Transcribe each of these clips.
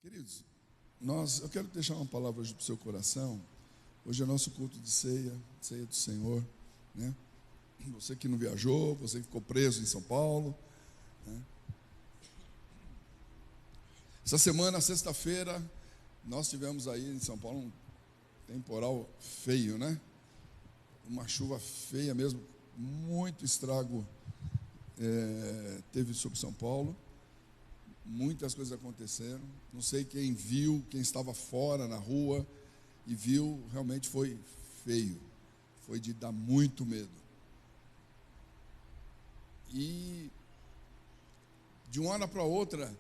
Queridos, eu quero deixar uma palavra hoje para o seu coração. Hoje é nosso culto de ceia do Senhor, né? Você que não viajou, você que ficou preso em São Paulo, né? Essa semana, sexta-feira, nós tivemos aí em São Paulo um temporal feio, né? Uma chuva feia mesmo, muito estrago teve sobre São Paulo. Muitas coisas aconteceram. Não sei quem viu, quem estava fora na rua e viu, realmente foi feio. Foi de dar muito medo. E de uma hora para outra,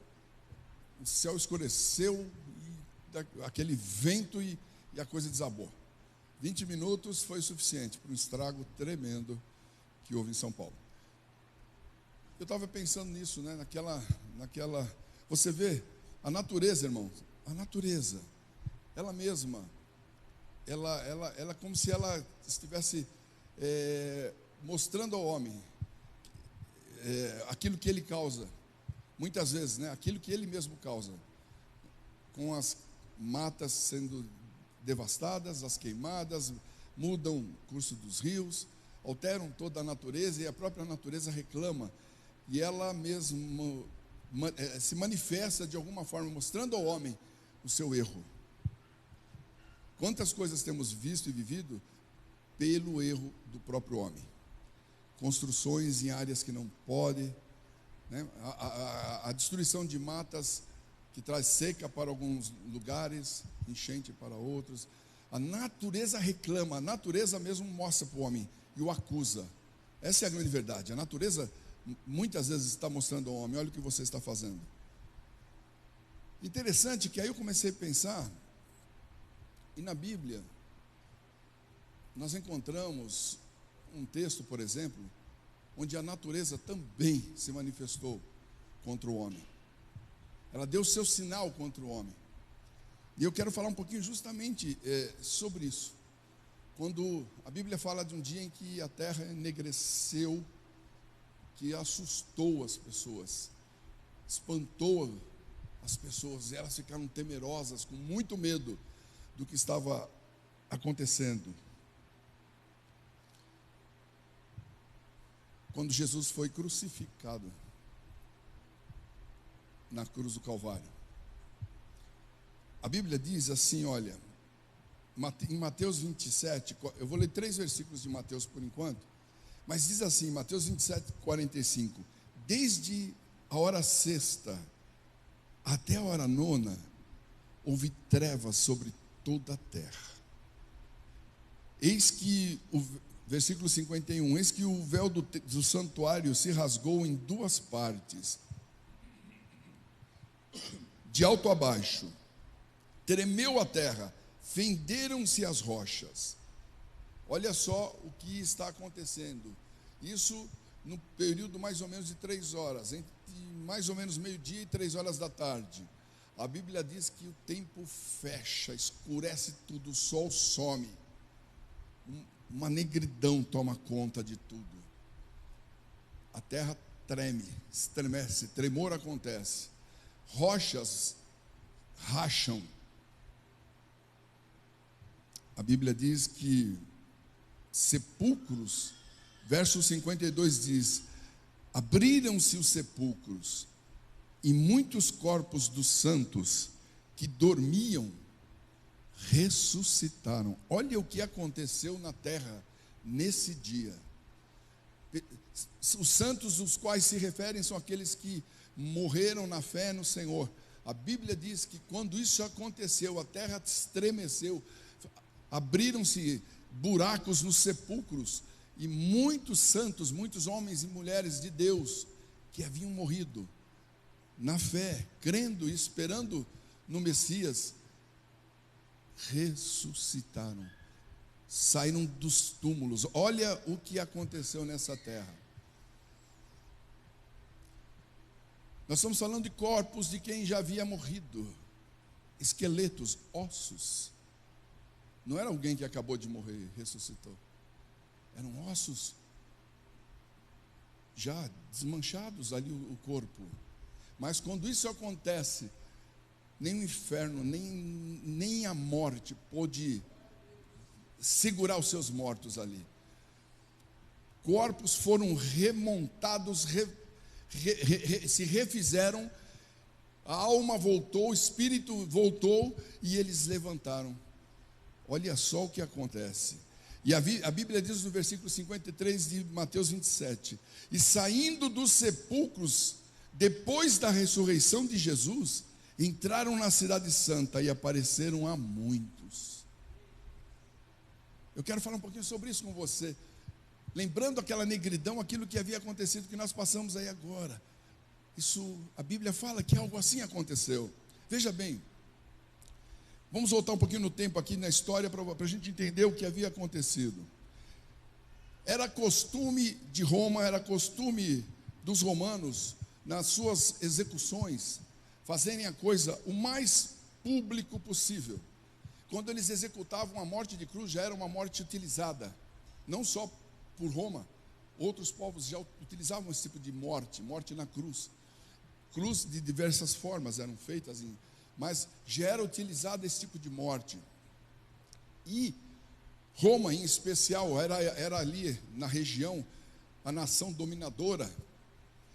o céu escureceu, e aquele vento e a coisa desabou. 20 minutos foi o suficiente para um estrago tremendo que houve em São Paulo. Eu estava pensando nisso, né? Naquela. Você vê a natureza, irmãos, a natureza, ela mesma, ela como se ela estivesse mostrando ao homem aquilo que ele causa, muitas vezes, né? Aquilo que ele mesmo causa, com as matas sendo devastadas, as queimadas, mudam o curso dos rios, alteram toda a natureza, e a própria natureza reclama. E ela mesma se manifesta de alguma forma, mostrando ao homem o seu erro. Quantas coisas temos visto e vivido pelo erro do próprio homem? Construções em áreas que não pode, né? A destruição de matas que traz seca para alguns lugares, enchente para outros. A natureza reclama, a natureza mesmo mostra para o homem e o acusa. Essa é a grande verdade. A natureza muitas vezes está mostrando ao homem: olha o que você está fazendo. Interessante que aí eu comecei a pensar, e na Bíblia nós encontramos um texto, por exemplo, onde a natureza também se manifestou contra o homem. Ela deu seu sinal contra o homem. E eu quero falar um pouquinho justamente sobre isso. Quando a Bíblia fala de um dia em que a terra enegreceu, que assustou as pessoas, espantou as pessoas, e elas ficaram temerosas, com muito medo do que estava acontecendo. Quando Jesus foi crucificado na cruz do Calvário, a Bíblia diz assim, olha, em Mateus 27, eu vou ler 3 versículos de Mateus por enquanto, mas diz assim, Mateus 27, 45, desde a hora sexta até a hora nona, houve trevas sobre toda a terra. Eis que, versículo 51, eis que o véu do santuário se rasgou em 2 partes, de alto a baixo, tremeu a terra, fenderam-se as rochas. Olha só o que está acontecendo. Isso no período mais ou menos de 3 horas, entre mais ou menos meio-dia e 3 horas da tarde. A Bíblia diz que o tempo fecha, escurece tudo, o sol some. Uma negridão toma conta de tudo. A terra treme, estremece, tremor acontece. Rochas racham. A Bíblia diz que sepulcros, verso 52 diz: abriram-se os sepulcros, e muitos corpos dos santos que dormiam ressuscitaram. Olha o que aconteceu na terra nesse dia. Os santos os quais se referem são aqueles que morreram na fé no Senhor. A Bíblia diz que quando isso aconteceu, a terra estremeceu, abriram-se buracos nos sepulcros, e muitos santos, muitos homens e mulheres de Deus que haviam morrido na fé, crendo e esperando no Messias, ressuscitaram, saíram dos túmulos. Olha o que aconteceu nessa terra. Nós estamos falando de corpos de quem já havia morrido, esqueletos, ossos. Não era alguém que acabou de morrer e ressuscitou. Eram ossos já desmanchados ali o corpo. Mas quando isso acontece, nem o inferno, nem a morte pôde segurar os seus mortos ali. Corpos foram remontados, se refizeram, a alma voltou, o espírito voltou e eles levantaram. Olha só o que acontece. E a Bíblia diz no versículo 53 de Mateus 27: e saindo dos sepulcros, depois da ressurreição de Jesus, entraram na cidade santa e apareceram a muitos. Eu quero falar um pouquinho sobre isso com você, lembrando aquela negridão, aquilo que havia acontecido, que nós passamos aí agora. Isso, a Bíblia fala que algo assim aconteceu. Veja bem, vamos voltar um pouquinho no tempo aqui na história, para a gente entender o que havia acontecido. Era costume de Roma, era costume dos romanos, nas suas execuções, fazerem a coisa o mais público possível. Quando eles executavam a morte de cruz, já era uma morte utilizada, não só por Roma, outros povos já utilizavam esse tipo de morte na cruz. Cruz de diversas formas eram feitas, mas já era utilizado esse tipo de morte. E Roma, em especial, era ali na região a nação dominadora.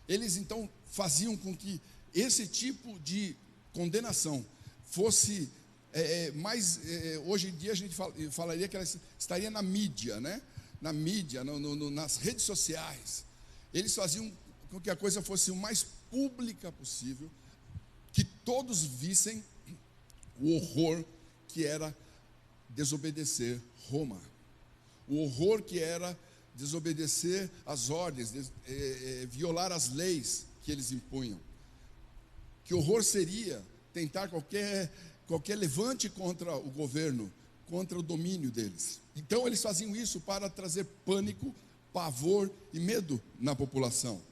Eles então faziam com que esse tipo de condenação fosse hoje em dia a gente falaria que ela estaria na mídia, né? Na mídia, nas redes sociais. Eles faziam com que a coisa fosse o mais pública possível, que todos vissem o horror que era desobedecer Roma, o horror que era desobedecer as ordens, violar as leis que eles impunham. Que horror seria tentar qualquer levante contra o governo, contra o domínio deles. Então eles faziam isso para trazer pânico, pavor e medo na população.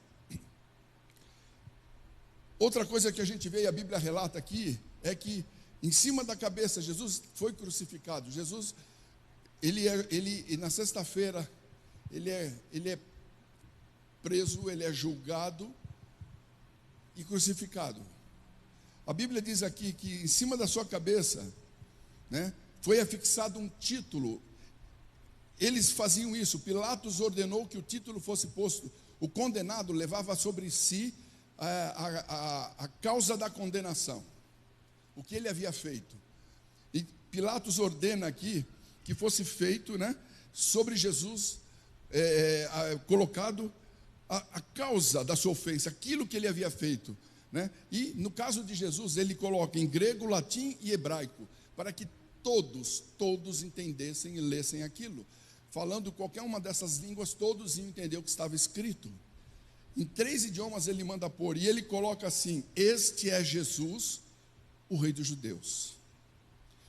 Outra coisa que a gente vê, e a Bíblia relata aqui, é que em cima da cabeça, Jesus foi crucificado. Jesus, ele na sexta-feira, ele é preso, ele é julgado e crucificado. A Bíblia diz aqui que em cima da sua cabeça, né, foi afixado um título. Eles faziam isso. Pilatos ordenou que o título fosse posto. O condenado levava sobre si a causa da condenação, o que ele havia feito. E Pilatos ordena aqui que fosse feito, né, sobre Jesus, colocado a causa da sua ofensa, aquilo que ele havia feito, né? E no caso de Jesus, ele coloca em grego, latim e hebraico, para que todos entendessem e lessem aquilo. Falando qualquer uma dessas línguas, todos iam entender o que estava escrito. Em 3 idiomas ele manda pôr, e ele coloca assim: este é Jesus, o rei dos judeus.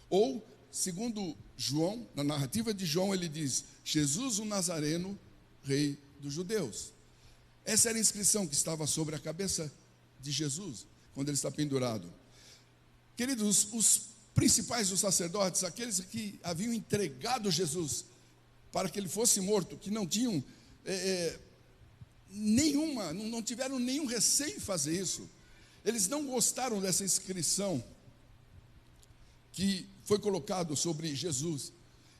Ou, segundo João, na narrativa de João, ele diz: Jesus o Nazareno, rei dos judeus. Essa era a inscrição que estava sobre a cabeça de Jesus, quando ele está pendurado. Queridos, os principais dos sacerdotes, aqueles que haviam entregado Jesus para que ele fosse morto, que não tinham não tiveram nenhum receio em fazer isso. Eles não gostaram dessa inscrição que foi colocado sobre Jesus,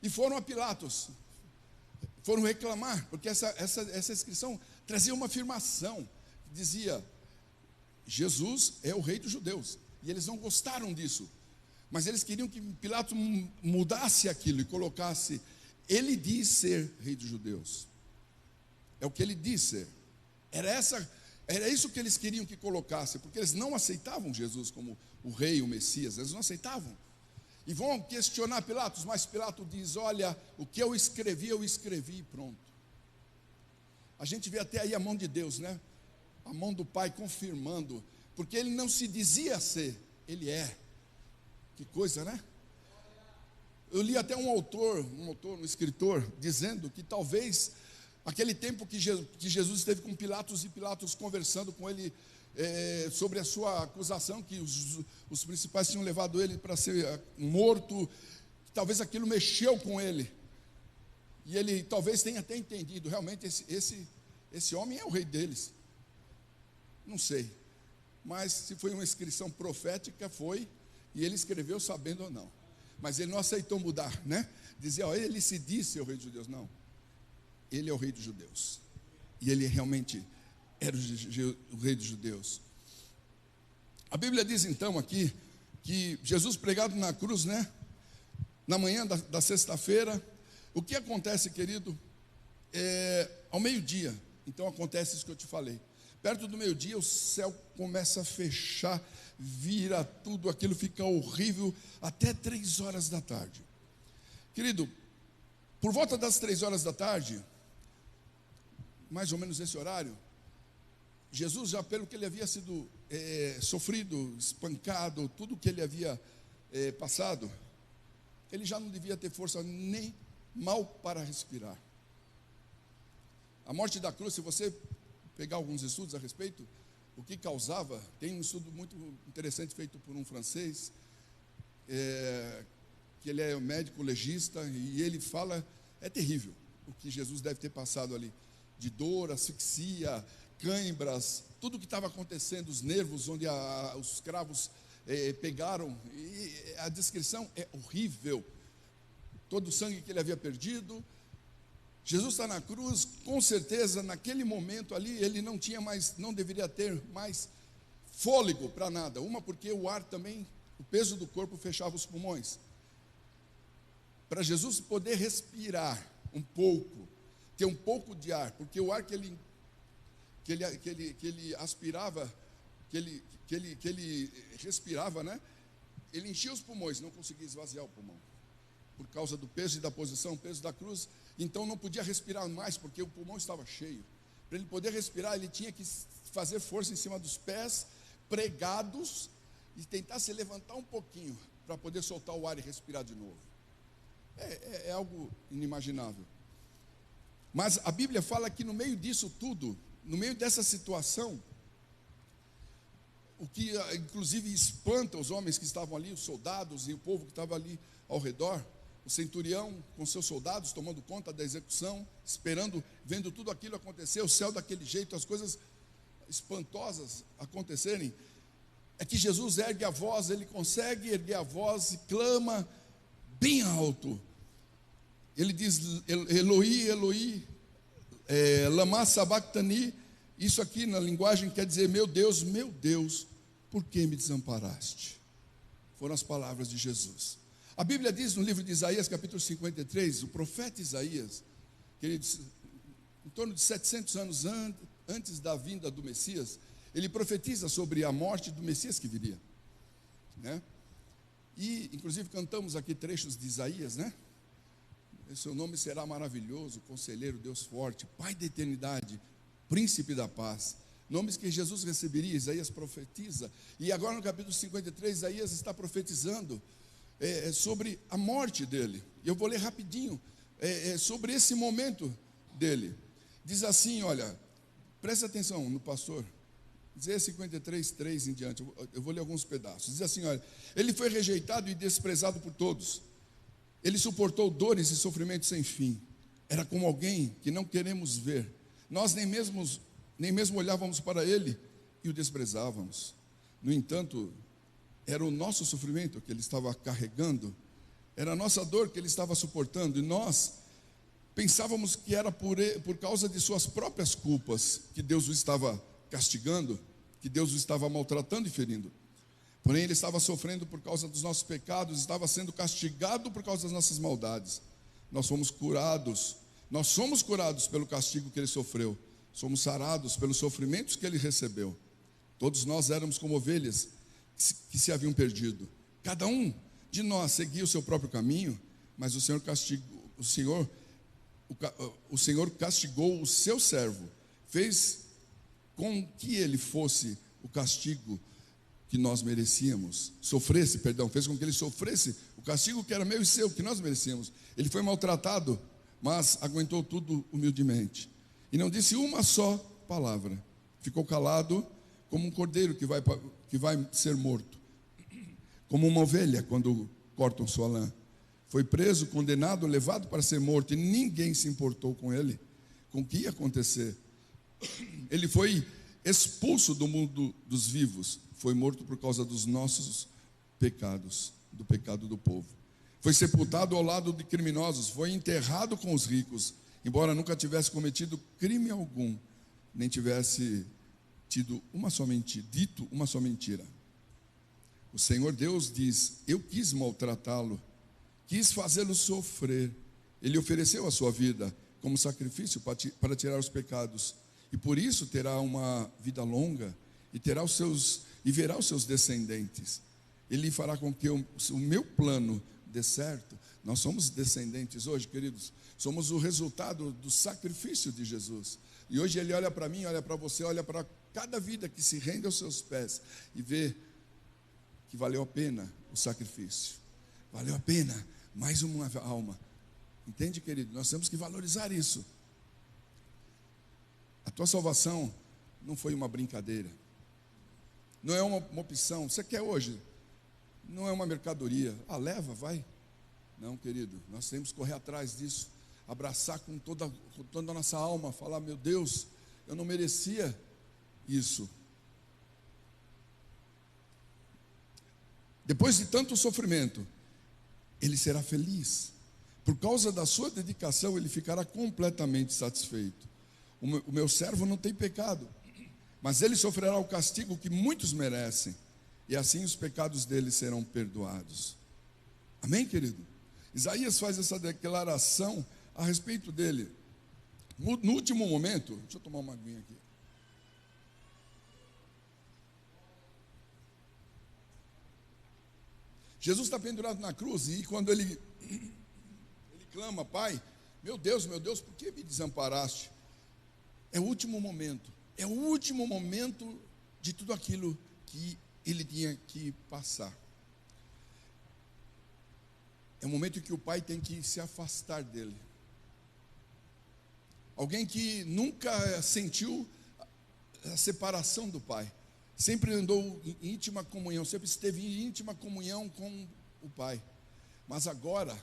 e foram a Pilatos, foram reclamar, porque essa inscrição trazia uma afirmação, que dizia: Jesus é o rei dos judeus, e eles não gostaram disso, mas eles queriam que Pilatos mudasse aquilo e colocasse: ele diz ser rei dos judeus, é o que ele diz ser. Era isso que eles queriam que colocasse, porque eles não aceitavam Jesus como o rei, o Messias, eles não aceitavam. E vão questionar Pilatos, mas Pilatos diz: olha, o que eu escrevi e pronto. A gente vê até aí a mão de Deus, né? A mão do Pai confirmando, porque ele não se dizia ser, ele é. Que coisa, né? Eu li até um escritor, dizendo que talvez aquele tempo que Jesus esteve com Pilatos, e Pilatos conversando com ele sobre a sua acusação, que os principais tinham levado ele para ser morto, talvez aquilo mexeu com ele, e ele talvez tenha até entendido: realmente esse homem é o rei deles. Não sei, mas se foi uma inscrição profética, foi, E ele escreveu sabendo ou não. Mas ele não aceitou mudar, né? Dizia, ó, ele se disse o rei dos judeus. Não, ele é o rei dos judeus. E ele realmente era o rei dos judeus. A Bíblia diz então aqui, que Jesus pregado na cruz, né? Na manhã da sexta-feira, o que acontece, querido? Ao meio-dia, então acontece isso que eu te falei. Perto do meio-dia, o céu começa a fechar, vira tudo, aquilo fica horrível, até 3 horas da tarde. Querido, por volta das 3 horas da tarde, mais ou menos esse horário, Jesus, já pelo que ele havia sido sofrido, espancado, tudo que ele havia passado, ele já não devia ter força nem mal para respirar. A morte da cruz, se você pegar alguns estudos a respeito, o que causava, tem um estudo muito interessante feito por um francês, que ele é médico legista, e ele fala, é terrível o que Jesus deve ter passado ali, de dor, asfixia, cãibras, tudo o que estava acontecendo, os nervos onde os cravos pegaram, e a descrição é horrível, todo o sangue que ele havia perdido. Jesus está na cruz, com certeza naquele momento ali, ele não tinha mais, não deveria ter mais fôlego para nada, porque o ar também, o peso do corpo fechava os pulmões, para Jesus poder respirar um pouco, ter um pouco de ar, porque o ar que ele aspirava, que ele respirava, né? Ele enchia os pulmões, não conseguia esvaziar o pulmão, por causa do peso e da posição, o peso da cruz, então não podia respirar mais, porque o pulmão estava cheio. Para ele poder respirar, ele tinha que fazer força em cima dos pés, pregados, e tentar se levantar um pouquinho, para poder soltar o ar e respirar de novo. É algo inimaginável. Mas a Bíblia fala que no meio disso tudo, no meio dessa situação, o que inclusive espanta os homens que estavam ali, os soldados e o povo que estava ali ao redor, o centurião com seus soldados tomando conta da execução, esperando, vendo tudo aquilo acontecer, o céu daquele jeito, as coisas espantosas acontecerem, é que Jesus ergue a voz, ele consegue erguer a voz e clama bem alto. Ele diz, Eloi, Eloi, lama sabachthani. Isso aqui na linguagem quer dizer, meu Deus, por que me desamparaste? Foram as palavras de Jesus. A Bíblia diz no livro de Isaías, capítulo 53, o profeta Isaías, que ele diz, em torno de 700 anos antes da vinda do Messias, ele profetiza sobre a morte do Messias que viria, né? E inclusive cantamos aqui trechos de Isaías, né? Seu nome será maravilhoso, conselheiro, Deus forte, Pai da eternidade, príncipe da paz. Nomes que Jesus receberia, Isaías profetiza. E agora no capítulo 53, Isaías está profetizando sobre a morte dele. Eu vou ler rapidinho sobre esse momento dele. Diz assim, olha, presta atenção no pastor. Isaías 53, 3 em diante, eu vou ler alguns pedaços. Diz assim, olha, ele foi rejeitado e desprezado por todos. Ele suportou dores e sofrimentos sem fim. Era como alguém que não queremos ver. Nós nem mesmo olhávamos para ele e o desprezávamos. No entanto, era o nosso sofrimento que ele estava carregando, era a nossa dor que ele estava suportando, e nós pensávamos que era por causa de suas próprias culpas que Deus o estava castigando, que Deus o estava maltratando e ferindo. Porém, ele estava sofrendo por causa dos nossos pecados, estava sendo castigado por causa das nossas maldades. Nós somos curados pelo castigo que ele sofreu, somos sarados pelos sofrimentos que ele recebeu. Todos nós éramos como ovelhas que se haviam perdido. Cada um de nós seguia o seu próprio caminho, mas o Senhor castigou o seu servo, fez com que ele fosse o castigo que nós merecíamos, fez com que ele sofresse o castigo que era meu e seu, que nós merecíamos. Ele foi maltratado, mas aguentou tudo humildemente, e não disse uma só palavra, ficou calado como um cordeiro que vai ser morto, como uma ovelha quando cortam sua lã. Foi preso, condenado, levado para ser morto, e ninguém se importou com ele, com o que ia acontecer. Ele foi expulso do mundo dos vivos, foi morto por causa dos nossos do pecado do povo. Foi sepultado ao lado de criminosos, foi enterrado com os ricos, embora nunca tivesse cometido crime algum, nem tivesse dito uma só mentira. O Senhor Deus diz: eu quis maltratá-lo, quis fazê-lo sofrer. Ele ofereceu a sua vida como sacrifício para tirar os pecados, e por isso terá uma vida longa e verá os seus descendentes. Ele fará com que o meu plano dê certo. Nós somos descendentes hoje, queridos. Somos o resultado do sacrifício de Jesus. E hoje Ele olha para mim, olha para você, olha para cada vida que se rende aos seus pés e vê que valeu a pena o sacrifício. Valeu a pena mais uma alma. Entende, querido? Nós temos que valorizar isso. A tua salvação não foi uma brincadeira. Não é uma opção. Você quer hoje? Não é uma mercadoria. Leva, vai. Não, querido, nós temos que correr atrás disso. Abraçar com toda a nossa alma. Falar: meu Deus, eu não merecia isso. Depois de tanto sofrimento, ele será feliz. Por causa da sua dedicação, ele ficará completamente satisfeito. O meu servo não tem pecado, mas ele sofrerá o castigo que muitos merecem, e assim os pecados dele serão perdoados. Amém, querido? Isaías faz essa declaração a respeito dele. No último momento, deixa eu tomar uma aguinha aqui. Jesus está pendurado na cruz, e quando ele clama: Pai, meu Deus, por que me desamparaste? É o último momento. É o último momento de tudo aquilo que ele tinha que passar. É o momento em que o pai tem que se afastar dele. Alguém que nunca sentiu a separação do pai. Sempre andou em íntima comunhão, sempre esteve em íntima comunhão com o pai. Mas agora,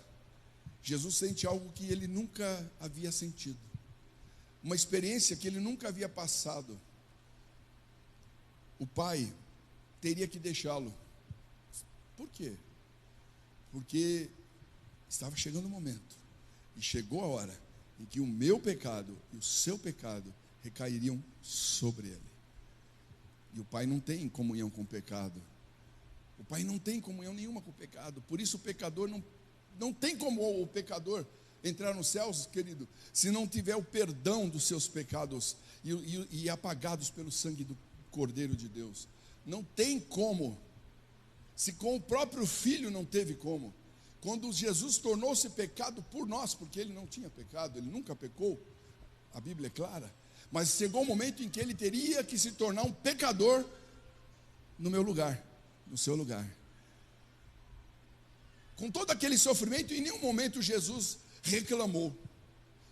Jesus sente algo que ele nunca havia sentido. Uma experiência que ele nunca havia passado. O pai teria que deixá-lo. Por quê? Porque estava chegando o momento, e chegou a hora, em que o meu pecado e o seu pecado recairiam sobre ele. E o pai não tem comunhão com o pecado. O pai não tem comunhão nenhuma com o pecado. Por isso o pecador não tem como o pecador entrar nos céus, querido, se não tiver o perdão dos seus pecados e apagados pelo sangue do Cordeiro de Deus. Não tem como. Se com o próprio Filho não teve como. Quando Jesus tornou-se pecado por nós, porque ele não tinha pecado, ele nunca pecou, a Bíblia é clara, mas chegou o momento em que ele teria que se tornar um pecador no meu lugar, no seu lugar. Com todo aquele sofrimento, em nenhum momento Jesus reclamou.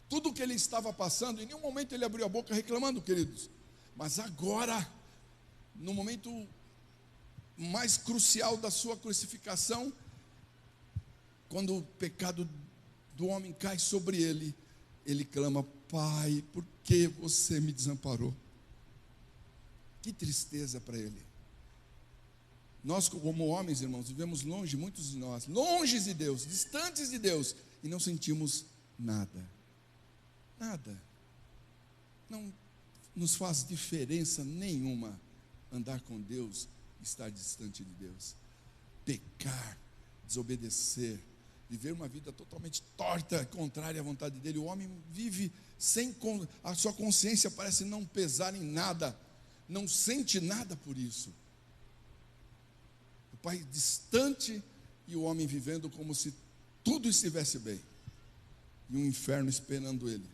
Tudo que ele estava passando, em nenhum momento ele abriu a boca reclamando, queridos. Mas agora, no momento mais crucial da sua crucificação, quando o pecado do homem cai sobre ele, ele clama: Pai, por que você me desamparou? Que tristeza para ele. Nós, como homens, irmãos, vivemos longe, muitos de nós, longe de Deus, distantes de Deus, e não sentimos nada. Nada. Não nos faz diferença nenhuma andar com Deus, estar distante de Deus. Pecar, desobedecer, viver uma vida totalmente torta, contrária à vontade dele. O homem vive a sua consciência parece não pesar em nada, não sente nada por isso. O pai distante e o homem vivendo como se tudo estivesse bem, e um inferno esperando ele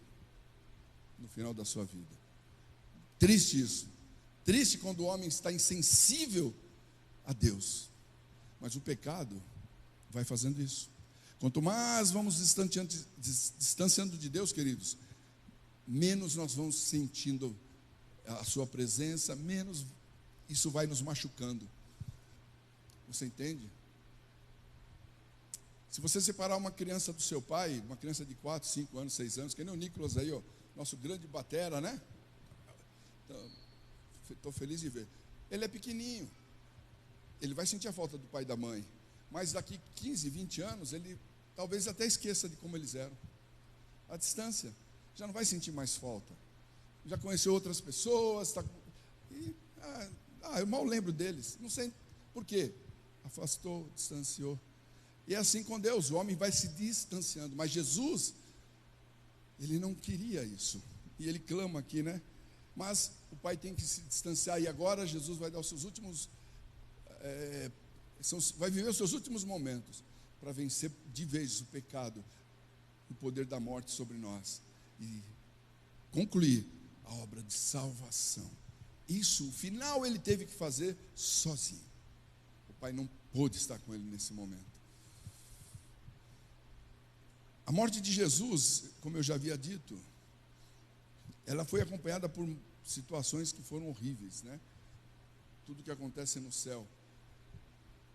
no final da sua vida. Triste isso. Triste quando o homem está insensível a Deus. Mas o pecado vai fazendo isso. Quanto mais vamos distanciando de Deus, queridos, menos nós vamos sentindo a sua presença, menos isso vai nos machucando. Você entende? Se você separar uma criança do seu pai, uma criança de 4, 5 anos, 6 anos, que nem o Nicolas aí, ó, nosso grande batera, né? Estou feliz de ver. Ele é pequenininho. ele vai sentir a falta do pai e da mãe, mas daqui 15, 20 anos, ele talvez até esqueça de como eles eram. A distância, já não vai sentir mais falta. Já conheceu outras pessoas, eu mal lembro deles, não sei por quê. Afastou, distanciou. E é assim com Deus, o homem vai se distanciando, mas Jesus, ele não queria isso, e ele clama aqui, né? Mas o pai tem que se distanciar, e agora Jesus vai dar os seus últimos, vai viver os seus últimos momentos, para vencer de vez o pecado, o poder da morte sobre nós, e concluir a obra de salvação. Isso, o final ele teve que fazer sozinho. O pai não pôde estar com ele nesse momento. A morte de Jesus, como eu já havia dito, ela foi acompanhada por situações que foram horríveis, né? Tudo que acontece no céu,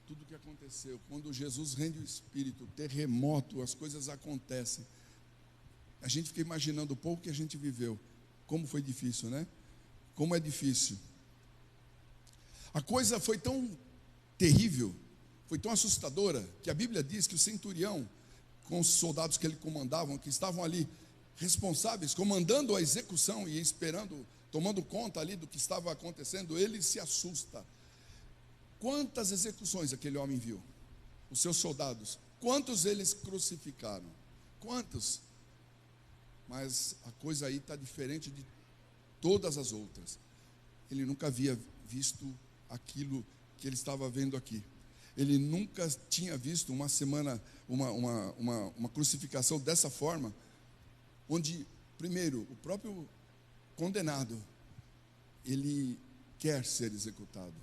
tudo que aconteceu, quando Jesus rende o Espírito, terremoto, as coisas acontecem. A gente fica imaginando o pouco que a gente viveu, como foi difícil, né? Como é difícil. A coisa foi tão terrível, foi tão assustadora, que a Bíblia diz que o centurião, com os soldados que ele comandavam, que estavam ali responsáveis, comandando a execução e esperando, tomando conta ali do que estava acontecendo, ele se assusta. Quantas execuções aquele homem viu? Os seus soldados, quantos eles crucificaram? Quantos? Mas a coisa aí está diferente de todas as outras. Ele nunca havia visto aquilo que ele estava vendo aqui. Ele nunca tinha visto uma crucificação dessa forma, onde, primeiro, o próprio condenado, ele quer ser executado.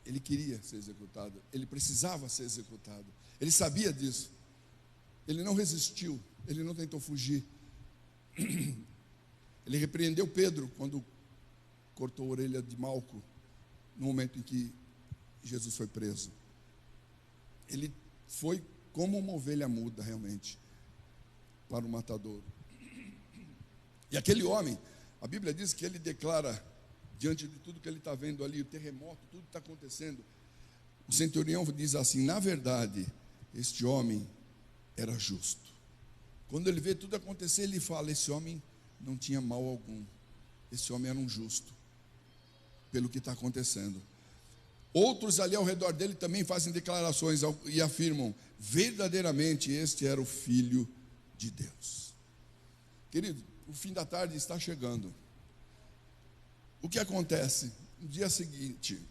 Ele queria ser executado, ele precisava ser executado, ele sabia disso, ele não resistiu, ele não tentou fugir. Ele repreendeu Pedro quando cortou a orelha de Malco, no momento em que Jesus foi preso. Ele foi como uma ovelha muda, realmente, para o matador. E aquele homem, a Bíblia diz que ele declara, diante de tudo que ele está vendo ali, o terremoto, tudo que está acontecendo, o centurião diz assim: na verdade, este homem era justo. Quando ele vê tudo acontecer, ele fala: esse homem não tinha mal algum, esse homem era um justo, pelo que está acontecendo. Outros ali ao redor dele também fazem declarações e afirmam: verdadeiramente este era o Filho de Deus. Querido, o fim da tarde está chegando. O que acontece? No dia seguinte,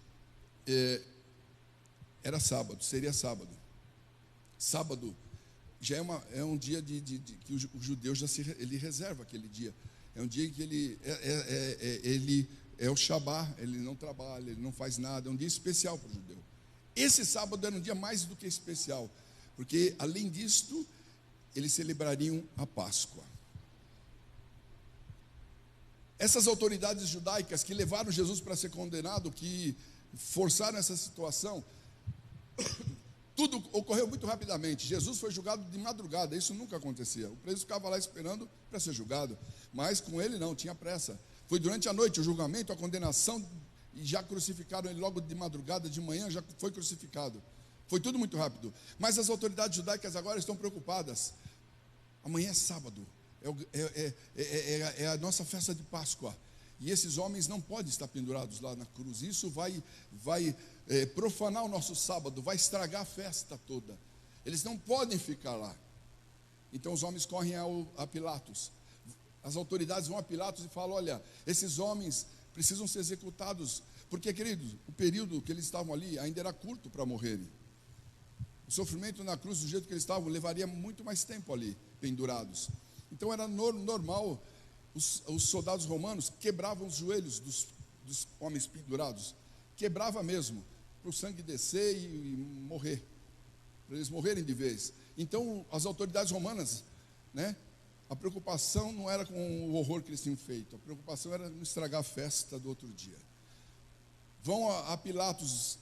era sábado, seria sábado. Sábado já é um dia que o judeu ele reserva aquele dia. É um dia em que ele é o Shabá, ele não trabalha, ele não faz nada, é um dia especial para o judeu. Esse sábado era um dia mais do que especial, porque além disto, eles celebrariam a Páscoa. Essas autoridades judaicas que levaram Jesus para ser condenado, que forçaram essa situação, tudo ocorreu muito rapidamente. Jesus foi julgado de madrugada, isso nunca acontecia. O preso ficava lá esperando para ser julgado, mas com ele não, tinha pressa. Foi durante a noite o julgamento, a condenação, e já crucificaram ele logo de madrugada, de manhã já foi crucificado. Foi tudo muito rápido. Mas as judaicas agora estão preocupadas. Amanhã é sábado, é a nossa festa de Páscoa. E esses homens não podem estar pendurados lá na cruz. Isso vai profanar o nosso sábado, vai estragar a festa toda. Eles não podem ficar lá. Então os homens correm a Pilatos. As autoridades vão a Pilatos e falam: olha, esses homens precisam ser executados, porque, queridos, o período que eles estavam ali ainda era curto para morrerem. O sofrimento na cruz, do jeito que eles estavam, levaria muito mais tempo ali, pendurados. Então era normal, os soldados romanos quebravam os joelhos dos homens pendurados, quebrava mesmo, para o sangue descer e morrer, para eles morrerem de vez. Então as autoridades romanas, né, a preocupação não era com o horror que eles tinham feito, a preocupação era não estragar a festa do outro dia. Vão a Pilatos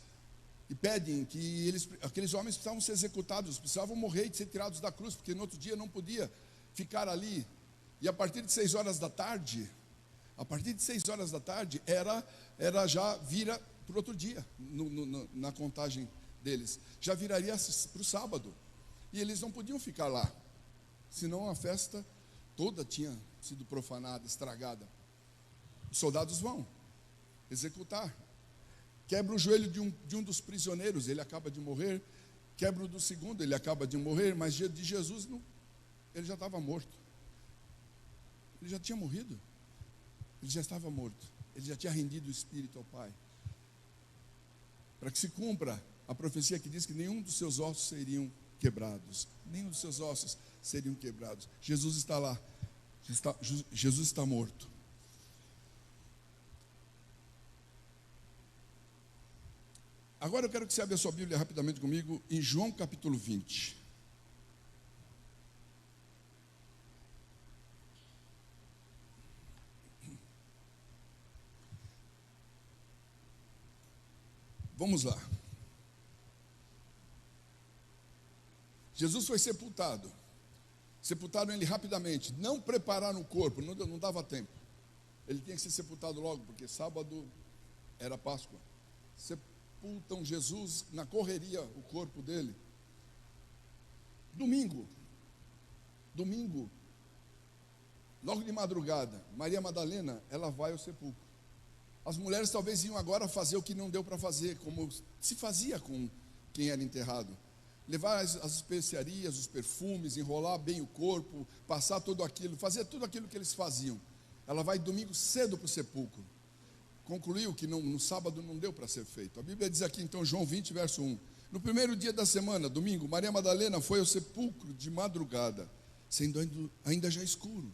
e pedem que aqueles homens precisavam ser executados, precisavam morrer e ser tirados da cruz, porque no outro dia não podia ficar ali. E a partir de 6 horas da tarde, era já vira para o outro dia, na contagem deles. Já viraria para o sábado. E eles não podiam ficar lá, senão a festa toda tinha sido profanada, estragada. Os soldados vão executar. Quebra o joelho de um dos prisioneiros, ele acaba de morrer. Quebra o do segundo, ele acaba de morrer. Mas de Jesus, não, ele já estava morto. Ele já tinha morrido. Ele já estava morto. Ele já tinha rendido o espírito ao Pai. Para que se cumpra a profecia que diz que nenhum dos seus ossos seriam quebrados. Nenhum dos seus ossos seriam quebrados. Jesus está lá. Jesus está morto. Agora eu quero que você abra a sua Bíblia rapidamente comigo em João capítulo 20. Vamos lá. Jesus foi sepultado. Sepultaram ele rapidamente. Não prepararam o corpo, não dava tempo. Ele tinha que ser sepultado logo, porque sábado era Páscoa. Sepultam Jesus na correria, o corpo dele. Domingo, logo de madrugada, Maria Madalena, ela vai ao sepulcro. As mulheres talvez iam agora fazer o que não deu para fazer, como se fazia com quem era enterrado. Levar as especiarias, os perfumes, enrolar bem o corpo, passar tudo aquilo, fazer tudo aquilo que eles faziam. Ela vai domingo cedo para o sepulcro. Concluiu que no sábado não deu para ser feito. A Bíblia diz aqui, então, João 20, verso 1. No primeiro dia da semana, domingo, Maria Madalena foi ao sepulcro de madrugada, sendo ainda já escuro,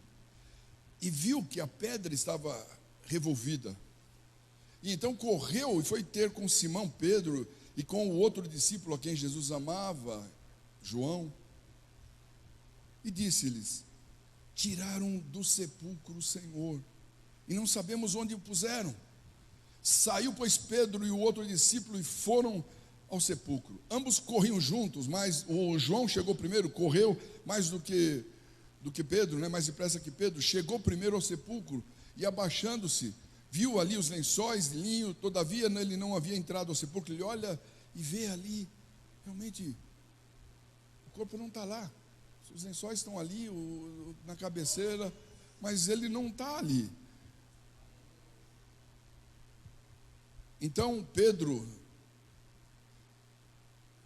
e viu que a pedra estava revolvida. E então correu e foi ter com Simão Pedro e com o outro discípulo a quem Jesus amava, João, e disse-lhes: tiraram do sepulcro o Senhor, e não sabemos onde o puseram. Saiu, pois, Pedro e o outro discípulo e foram ao sepulcro. Ambos corriam juntos, mas o João chegou primeiro, correu mais do que Pedro, mais depressa que Pedro. Chegou primeiro ao sepulcro e, abaixando-se, viu ali os lençóis de linho. Todavia ele não havia entrado ao sepulcro. Ele olha e vê ali, realmente, o corpo não está lá. Os lençóis estão ali, na cabeceira, mas ele não está ali. Então Pedro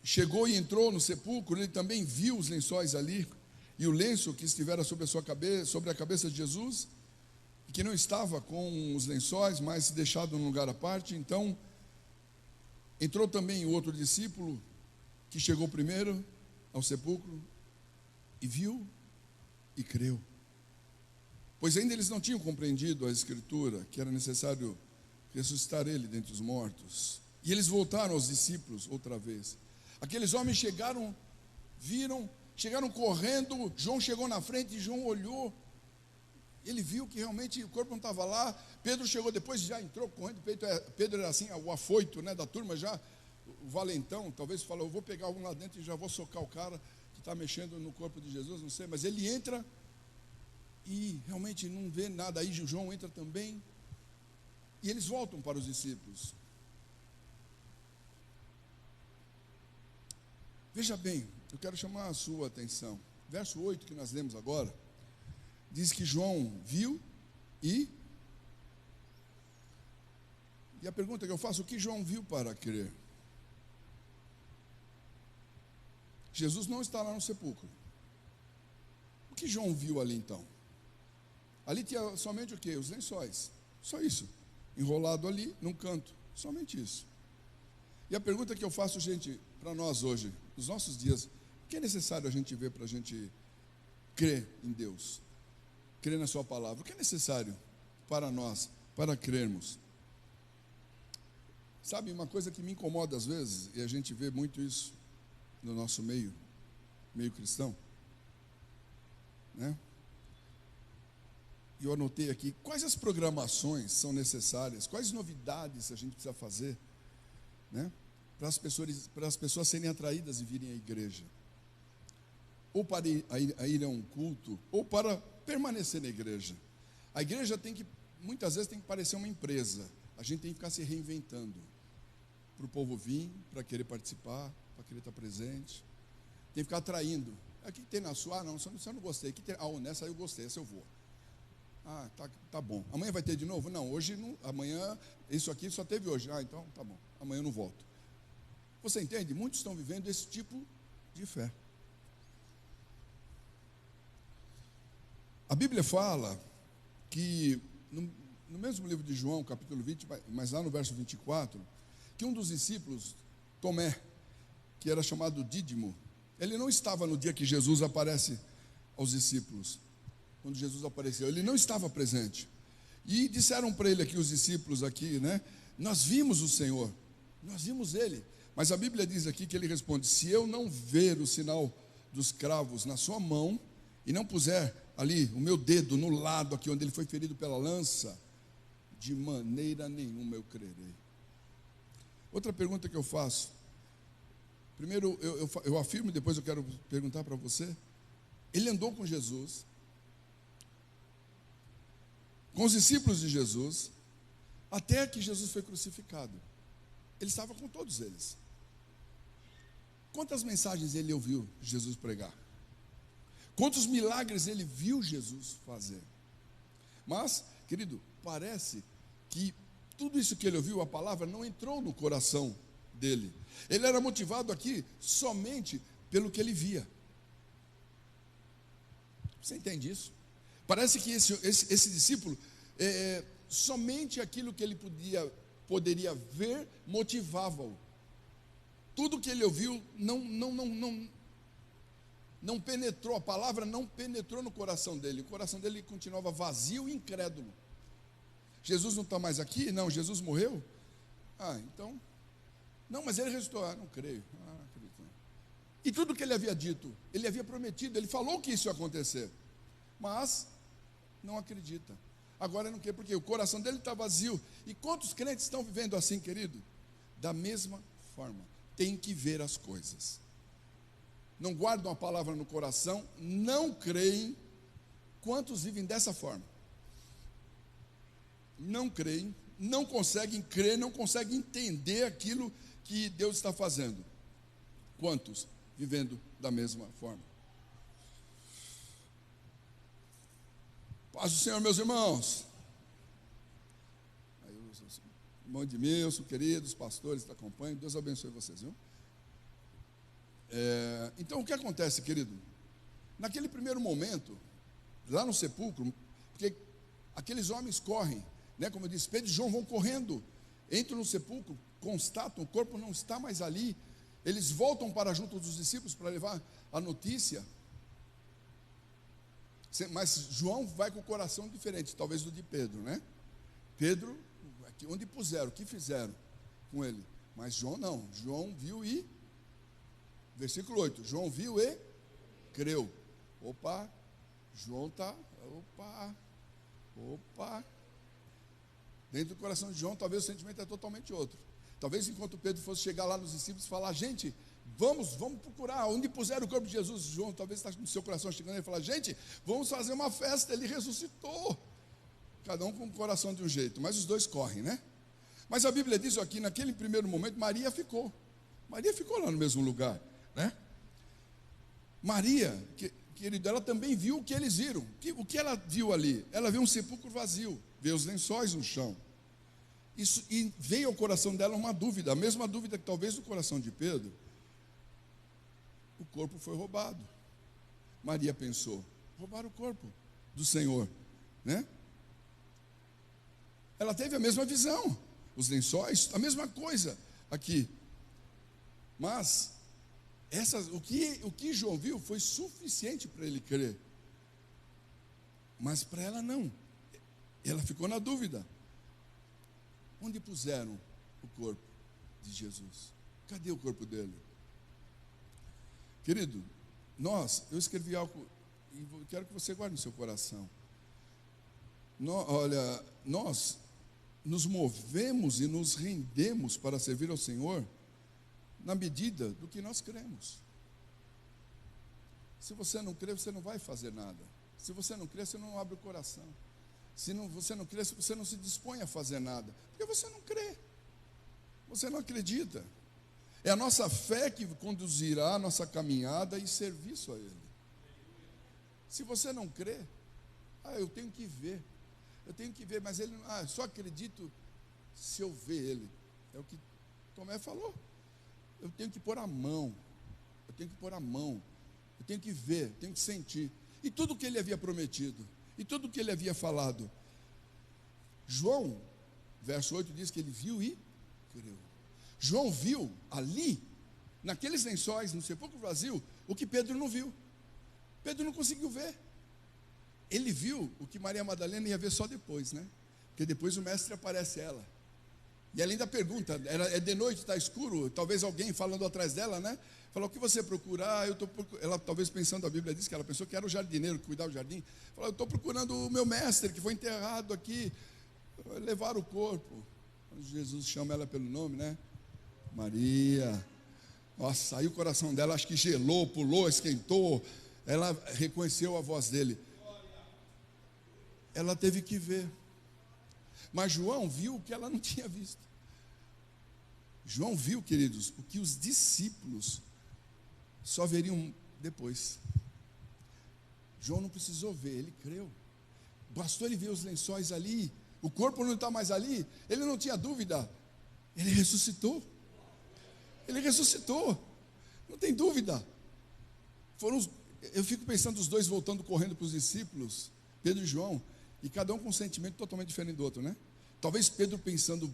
chegou e entrou no sepulcro. Ele também viu os lençóis ali, e o lenço que estivera sobre a cabeça de Jesus, que não estava com os lençóis, mas deixado num lugar à parte. Então entrou também o outro discípulo, que chegou primeiro ao sepulcro, e viu e creu. Pois ainda eles não tinham compreendido a Escritura, que era necessário ressuscitar ele dentre os mortos. E eles voltaram aos discípulos outra vez. Aqueles homens chegaram, chegaram correndo. João chegou na frente e João olhou. Ele viu que realmente o corpo não estava lá. Pedro chegou depois e já entrou correndo. Pedro era assim, o afoito, da turma, já o valentão. Talvez falou: eu vou pegar algum lá dentro e já vou socar o cara que está mexendo no corpo de Jesus, não sei. Mas ele entra e realmente não vê nada. Aí João entra também. E eles voltam para os discípulos. Veja bem, eu quero chamar a sua atenção. Verso 8 que nós lemos agora, diz que João viu e a pergunta que eu faço: o que João viu para crer? Jesus não está lá no sepulcro. O que João viu ali então? Ali tinha somente o quê? Os lençóis. Só isso. Enrolado ali num canto. Somente isso. E a pergunta que eu faço, gente, para nós hoje, nos nossos dias: o que é necessário a gente ver para a gente crer em Deus? Crer na sua palavra. O que é necessário para nós, para crermos? Sabe, uma coisa que me incomoda às vezes, e a gente vê muito isso no nosso meio cristão, E eu anotei aqui: quais as programações são necessárias, quais novidades a gente precisa fazer, para as pessoas serem atraídas e virem à igreja, ou para ir a um culto, ou para permanecer na igreja. A igreja muitas vezes tem que parecer uma empresa. A gente tem que ficar se reinventando. para o povo vir, para querer participar, para querer estar presente. Tem que ficar atraindo. Aqui tem na sua, não, você não gostei. Aqui tem, nessa eu gostei, essa eu vou. Tá bom. Amanhã vai ter de novo? Não, hoje não. Amanhã, isso aqui só teve hoje. Então tá bom. Amanhã eu não volto. Você entende? Muitos estão vivendo esse tipo de fé. A Bíblia fala que, no mesmo livro de João, capítulo 20, mas lá no verso 24, que um dos discípulos, Tomé, que era chamado Dídimo, ele não estava no dia que Jesus aparece aos discípulos. Quando Jesus apareceu, ele não estava presente. E disseram para ele aqui, os discípulos aqui, né? Nós vimos o Senhor, nós vimos Ele. Mas a Bíblia diz aqui que ele responde: se eu não ver o sinal dos cravos na sua mão, e não puser ali o meu dedo no lado aqui onde ele foi ferido pela lança, de maneira nenhuma eu crerei. Outra pergunta que eu faço. Primeiro eu afirmo e depois eu quero perguntar para você. Ele andou com Jesus, com os discípulos de Jesus, até que Jesus foi crucificado. Ele estava com todos eles. Quantas mensagens ele ouviu Jesus pregar? Quantos milagres ele viu Jesus fazer? Mas, querido, parece que tudo isso que ele ouviu, a palavra, não entrou no coração dele. Ele era motivado aqui somente pelo que ele via. Você entende isso? Parece que esse discípulo, somente aquilo que ele poderia ver, motivava-o. Tudo que ele ouviu não penetrou, a palavra não penetrou no coração dele. O coração dele continuava vazio e incrédulo. Jesus não está mais aqui? Não, Jesus morreu? Então, não, mas ele ressuscitou. Não creio, acredito não. E tudo que ele havia dito, ele havia prometido, ele falou que isso ia acontecer, mas não acredita. Agora não quer, porque o coração dele está vazio. E quantos crentes estão vivendo assim, querido? Da mesma forma, tem que ver as coisas. Não guardam a palavra no coração, não creem. Quantos vivem dessa forma? Não creem, não conseguem crer, não conseguem entender aquilo que Deus está fazendo. Quantos vivendo da mesma forma? Paz do Senhor, meus irmãos. Aí, irmão Edmilson, queridos pastores que acompanham, Deus abençoe vocês, viu? Então, o que acontece, querido? Naquele primeiro momento, lá no sepulcro, porque aqueles homens correm, né? Como eu disse, Pedro e João vão correndo, entram no sepulcro, constatam, o corpo não está mais ali. Eles voltam para junto dos discípulos para levar a notícia. Mas João vai com o coração diferente, talvez do de Pedro, né? Pedro, onde puseram, o que fizeram com ele? Mas João não, João viu e, versículo 8, João viu e creu. João está, dentro do coração de João, talvez o sentimento é totalmente outro. Talvez enquanto Pedro fosse chegar lá nos discípulos e falar: gente, vamos procurar onde puseram o corpo de Jesus. João talvez está no seu coração chegando e falar: gente, vamos fazer uma festa, ele ressuscitou. Cada um com o coração de um jeito, mas os dois correm, né? Mas a Bíblia diz aqui, naquele primeiro momento, Maria ficou lá no mesmo lugar, né? Maria, querido, ela também viu o que eles viram. O que ela viu ali? Ela viu um sepulcro vazio, viu os lençóis no chão. Isso, e veio ao coração dela uma dúvida, a mesma dúvida que talvez no coração de Pedro. O corpo foi roubado. Maria pensou: roubaram o corpo do Senhor, né? Ela teve a mesma visão, os lençóis, a mesma coisa aqui. Mas o que João viu foi suficiente para ele crer. Mas para ela não. Ela ficou na dúvida. Onde puseram o corpo de Jesus? Cadê o corpo dele? Querido, eu escrevi algo e quero que você guarde no seu coração. Nós nos movemos e nos rendemos para servir ao Senhor na medida do que nós cremos. Se você não crê, você não vai fazer nada. Se você não crê, você não abre o coração. Se você não crê, você não se dispõe a fazer nada, porque você não crê. Você não acredita. É a nossa fé que conduzirá a nossa caminhada e serviço a Ele. Se você não crê, eu tenho que ver. Eu tenho que ver, mas ele, só acredito se eu ver Ele. É o que Tomé falou. Eu tenho que pôr a mão. Eu tenho que pôr a mão. Eu tenho que ver, eu tenho que sentir. E tudo que Ele havia prometido, e tudo que Ele havia falado. João, verso 8 diz que ele viu e creu. João viu ali, naqueles lençóis, no sepulcro vazio, o que Pedro não viu. Pedro não conseguiu ver. Ele viu o que Maria Madalena ia ver só depois, né? Porque depois o mestre aparece a ela. E ela ainda pergunta, é de noite, está escuro, talvez alguém falando atrás dela, né? Falou, o que você procura? Ela talvez pensando, a Bíblia diz que ela pensou que era o jardineiro, que cuidava do jardim. Falou, eu estou procurando o meu mestre, que foi enterrado aqui. Levaram o corpo. Jesus chama ela pelo nome, né? Maria. Nossa, aí o coração dela acho que gelou, pulou, esquentou. Ela reconheceu a voz dele. Ela teve que ver. Mas João viu o que ela não tinha visto. João viu, queridos, o que os discípulos só veriam depois. João não precisou ver, ele creu. Bastou ele ver os lençóis ali, o corpo não está mais ali, ele não tinha dúvida, ele ressuscitou. Ele ressuscitou, não tem dúvida. Eu fico pensando os dois voltando correndo para os discípulos, Pedro e João, e cada um com um sentimento totalmente diferente do outro, né? Talvez Pedro pensando,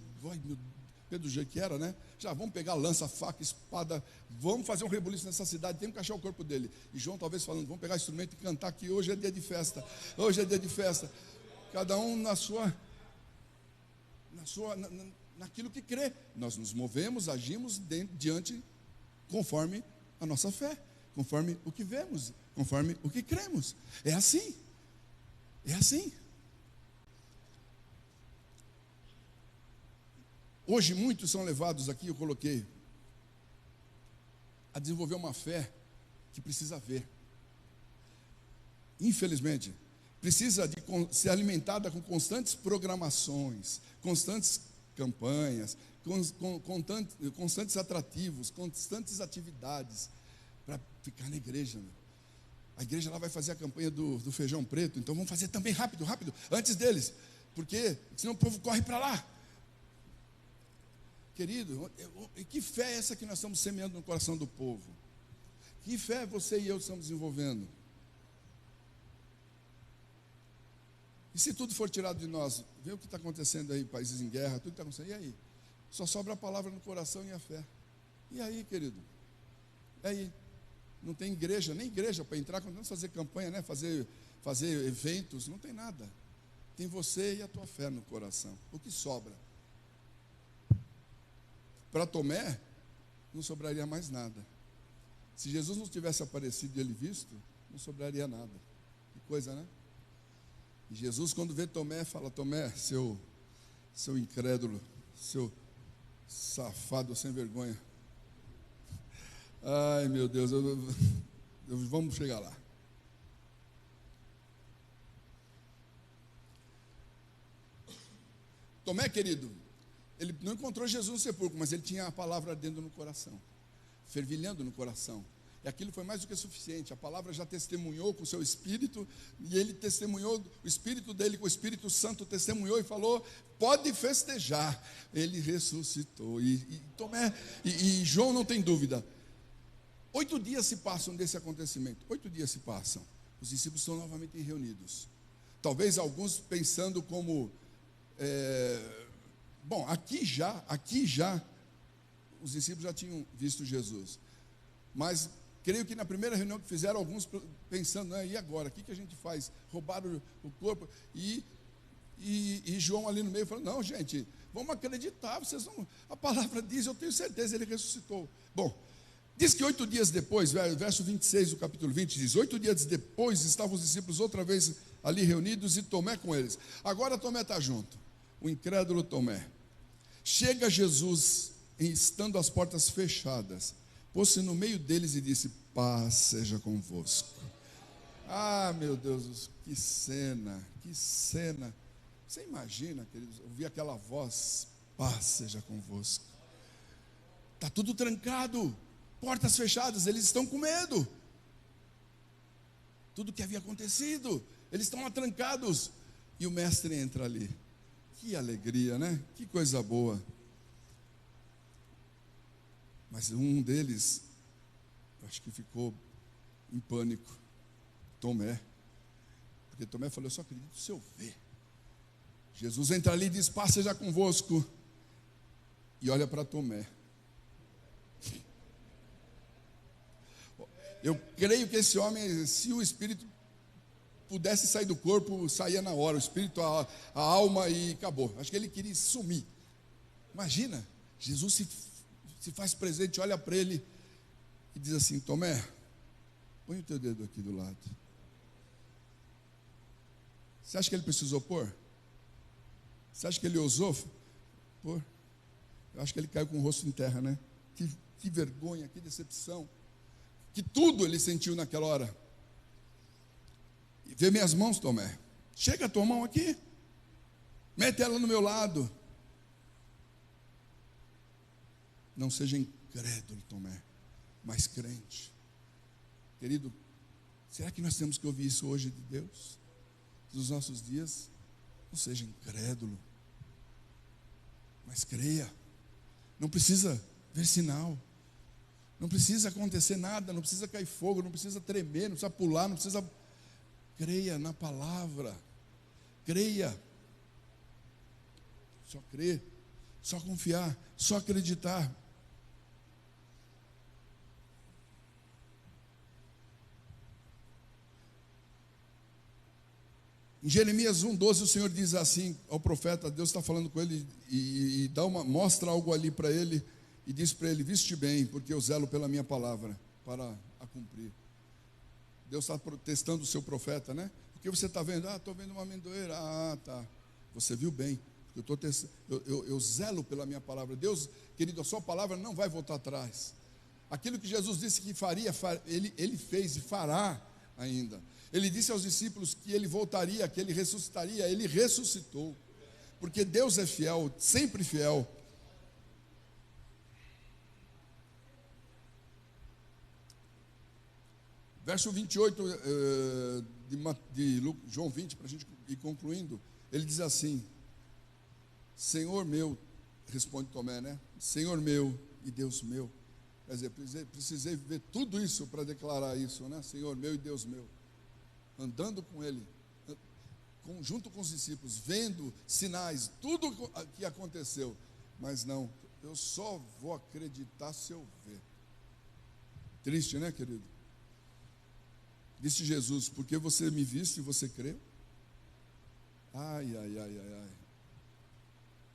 Pedro do jeito que era, né? Já vamos pegar lança, faca, espada, vamos fazer um rebuliço nessa cidade, temos que achar o corpo dele. E João talvez falando, vamos pegar instrumento e cantar que hoje é dia de festa. Hoje é dia de festa. Cada um naquilo que crê. Nós nos movemos, agimos diante, conforme a nossa fé, conforme o que vemos, conforme o que cremos. É assim. É assim. Hoje muitos são levados aqui, eu coloquei, a desenvolver uma fé que precisa ver. Infelizmente, precisa de ser alimentada com constantes programações, constantes campanhas, constantes atrativos, constantes atividades, para ficar na igreja. A igreja lá vai fazer a campanha do feijão preto, então vamos fazer também rápido, antes deles, porque senão o povo corre para lá. Querido, que fé é essa que nós estamos semeando no coração do povo? Que fé você e eu estamos desenvolvendo? E se tudo for tirado de nós, vê o que está acontecendo aí, países em guerra, tudo está acontecendo, e aí? Só sobra a palavra no coração e a fé. E aí, querido? E aí? Não tem igreja, nem igreja para entrar, quando vamos fazer campanha, né? fazer eventos, não tem nada. Tem você e a tua fé no coração. O que sobra? Para Tomé, não sobraria mais nada. Se Jesus não tivesse aparecido e ele visto, não sobraria nada. Que coisa, né? E Jesus, quando vê Tomé, fala, Tomé, seu incrédulo, seu safado sem vergonha. Ai, meu Deus, vamos chegar lá. Tomé, querido, ele não encontrou Jesus no sepulcro, mas ele tinha a palavra ardendo no coração, fervilhando no coração. E aquilo foi mais do que suficiente. A palavra já testemunhou com o seu espírito, e ele testemunhou, o espírito dele com o Espírito Santo testemunhou e falou, pode festejar. Ele ressuscitou. E Tomé, e João não tem dúvida. 8 dias se passam desse acontecimento. 8 dias se passam. Os discípulos estão novamente reunidos. Talvez alguns pensando como... aqui já, os discípulos já tinham visto Jesus. Mas creio que na primeira reunião que fizeram, alguns pensando, e agora? O que a gente faz? Roubaram o corpo. E João ali no meio falou, não, gente, vamos acreditar, a palavra diz, eu tenho certeza, ele ressuscitou. Bom, diz que 8 dias depois, verso 26 do capítulo 20, diz, 8 dias depois estavam os discípulos outra vez ali reunidos e Tomé com eles. Agora Tomé está junto, o incrédulo Tomé. Chega Jesus, estando as portas fechadas, pôs-se no meio deles e disse, paz seja convosco. Ah, meu Deus, que cena. Você imagina, queridos, ouvir aquela voz, paz seja convosco. Está tudo trancado, portas fechadas, eles estão com medo. Tudo que havia acontecido, eles estão atrancados. E o mestre entra ali. Que alegria, né? Que coisa boa. Mas um deles, acho que ficou em pânico. Tomé. Porque Tomé falou: eu só acredito se eu ver. Jesus entra ali e diz: paz seja convosco. E olha para Tomé. Eu creio que esse homem, se o espírito pudesse sair do corpo, saía na hora. O espírito, a alma, e acabou. Acho que ele queria sumir. Imagina, Jesus se faz presente, olha para ele e diz assim: Tomé, põe o teu dedo aqui do lado. Você acha que ele precisou pôr? Você acha que ele ousou pôr? Eu acho que ele caiu com o rosto em terra, né? Que vergonha, que decepção. Que tudo ele sentiu naquela hora. E vê minhas mãos, Tomé. Chega a tua mão aqui. Mete ela no meu lado. Não seja incrédulo, Tomé, mas crente. Querido, será que nós temos que ouvir isso hoje de Deus? Nos nossos dias? Não seja incrédulo, mas creia. Não precisa ver sinal. Não precisa acontecer nada, não precisa cair fogo, não precisa tremer, não precisa pular, não precisa... Creia na palavra. Creia. Só crer, só confiar, só acreditar. Em Jeremias 1,12 o Senhor diz assim ao profeta, Deus está falando com ele e mostra algo ali para ele e diz para ele: viste bem, porque eu zelo pela minha palavra para a cumprir. Deus está testando o seu profeta, né? Porque você está vendo? Estou vendo uma amendoeira. Tá. Você viu bem. Eu zelo pela minha palavra. Deus, querido, a sua palavra não vai voltar atrás. Aquilo que Jesus disse que faria, ele fez e fará ainda. Ele disse aos discípulos que ele voltaria, que ele ressuscitaria. Ele ressuscitou. Porque Deus é fiel, sempre fiel. Verso 28 de João 20, para a gente ir concluindo, ele diz assim: Senhor meu, responde Tomé, né? Senhor meu e Deus meu. Quer dizer, precisei ver tudo isso para declarar isso, né? Senhor meu e Deus meu. Andando com ele, junto com os discípulos, vendo sinais, tudo que aconteceu. Mas não, eu só vou acreditar se eu ver. Triste, né, querido? Disse Jesus: porque você me viste e você creu? Ai.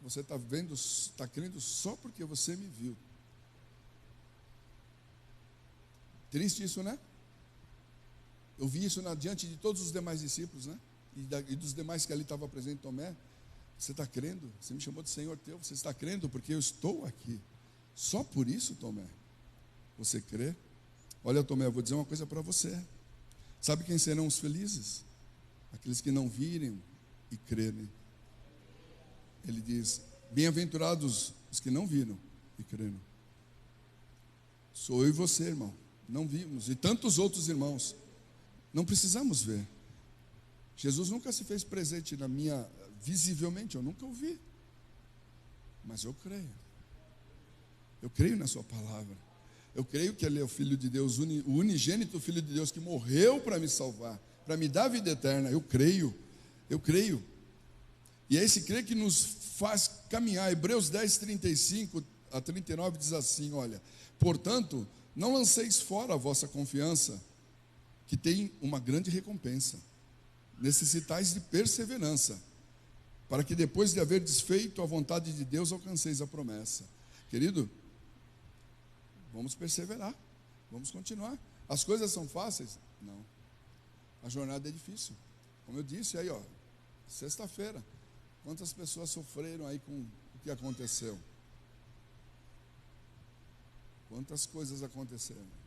Você está vendo, está crendo só porque você me viu. Triste isso, né? Eu vi isso diante de todos os demais discípulos, né? E dos demais que ali estavam presentes, Tomé. Você está crendo? Você me chamou de Senhor teu. Você está crendo porque eu estou aqui. Só por isso, Tomé, você crê? Olha, Tomé, eu vou dizer uma coisa para você. Sabe quem serão os felizes? Aqueles que não virem e crerem. Ele diz: bem-aventurados os que não viram e creram. Sou eu e você, irmão. Não vimos. E tantos outros irmãos. Não precisamos ver. Jesus nunca se fez presente na minha, visivelmente, eu nunca o vi. Mas eu creio. Eu creio na sua palavra. Eu creio que Ele é o Filho de Deus, o unigênito Filho de Deus, que morreu para me salvar, para me dar a vida eterna. Eu creio. E é esse crer que nos faz caminhar. Hebreus 10, 35 a 39 diz assim: olha, portanto, não lanceis fora a vossa confiança, que tem uma grande recompensa. Necessitais de perseverança, para que depois de haver desfeito a vontade de Deus, alcanceis a promessa. Querido, vamos perseverar, vamos continuar. As coisas são fáceis? Não. A jornada é difícil. Como eu disse aí, sexta-feira, quantas pessoas sofreram aí com o que aconteceu? Quantas coisas aconteceram?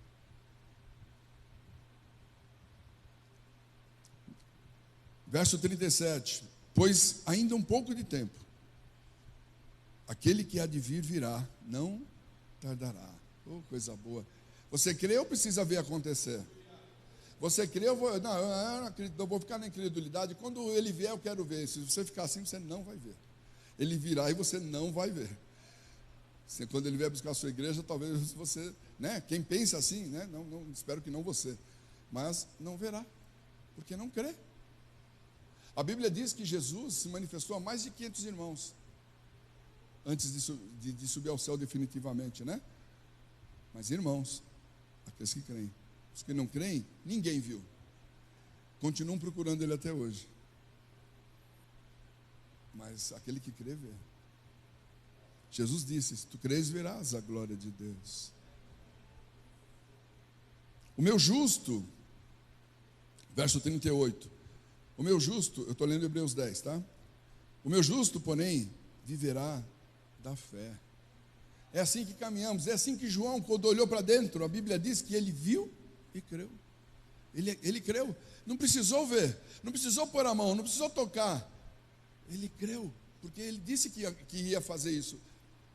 Verso 37, pois ainda um pouco de tempo, aquele que há de vir virá, não tardará. Oh, coisa boa. Você crê ou precisa ver acontecer? Você crê, eu vou, não, eu não acredito, eu vou ficar na incredulidade. Quando ele vier, eu quero ver. Se você ficar assim, você não vai ver. Ele virá e você não vai ver. Quando ele vier buscar a sua igreja, talvez você, né? Quem pensa assim, né? Não, espero que não você. Mas não verá, porque não crê. A Bíblia diz que Jesus se manifestou a mais de 500 irmãos antes de subir ao céu definitivamente, né? Mas irmãos, aqueles que creem. Os que não creem, ninguém viu. Continuam procurando ele até hoje. Mas aquele que crê, vê. Jesus disse: se tu crês, verás a glória de Deus. O meu justo, verso 38. O meu justo, eu estou lendo Hebreus 10, tá? O meu justo, porém, viverá da fé. É assim que caminhamos, é assim que João, quando olhou para dentro, a Bíblia diz que ele viu e creu. Ele creu, não precisou ver, não precisou pôr a mão, não precisou tocar. Ele creu, porque ele disse que ia fazer isso.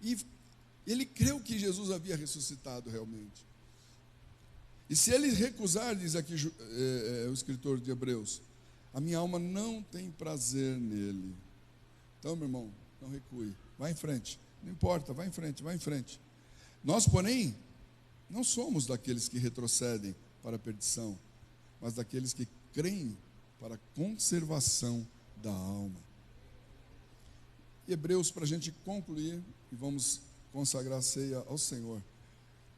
E ele creu que Jesus havia ressuscitado realmente. E se ele recusar, diz aqui o escritor de Hebreus, a minha alma não tem prazer nele. Então, meu irmão, não recue, vai em frente. Não importa, vai em frente, vai em frente. Nós, porém, não somos daqueles que retrocedem para a perdição, mas daqueles que creem para a conservação da alma. Hebreus, para a gente concluir, e vamos consagrar a ceia ao Senhor.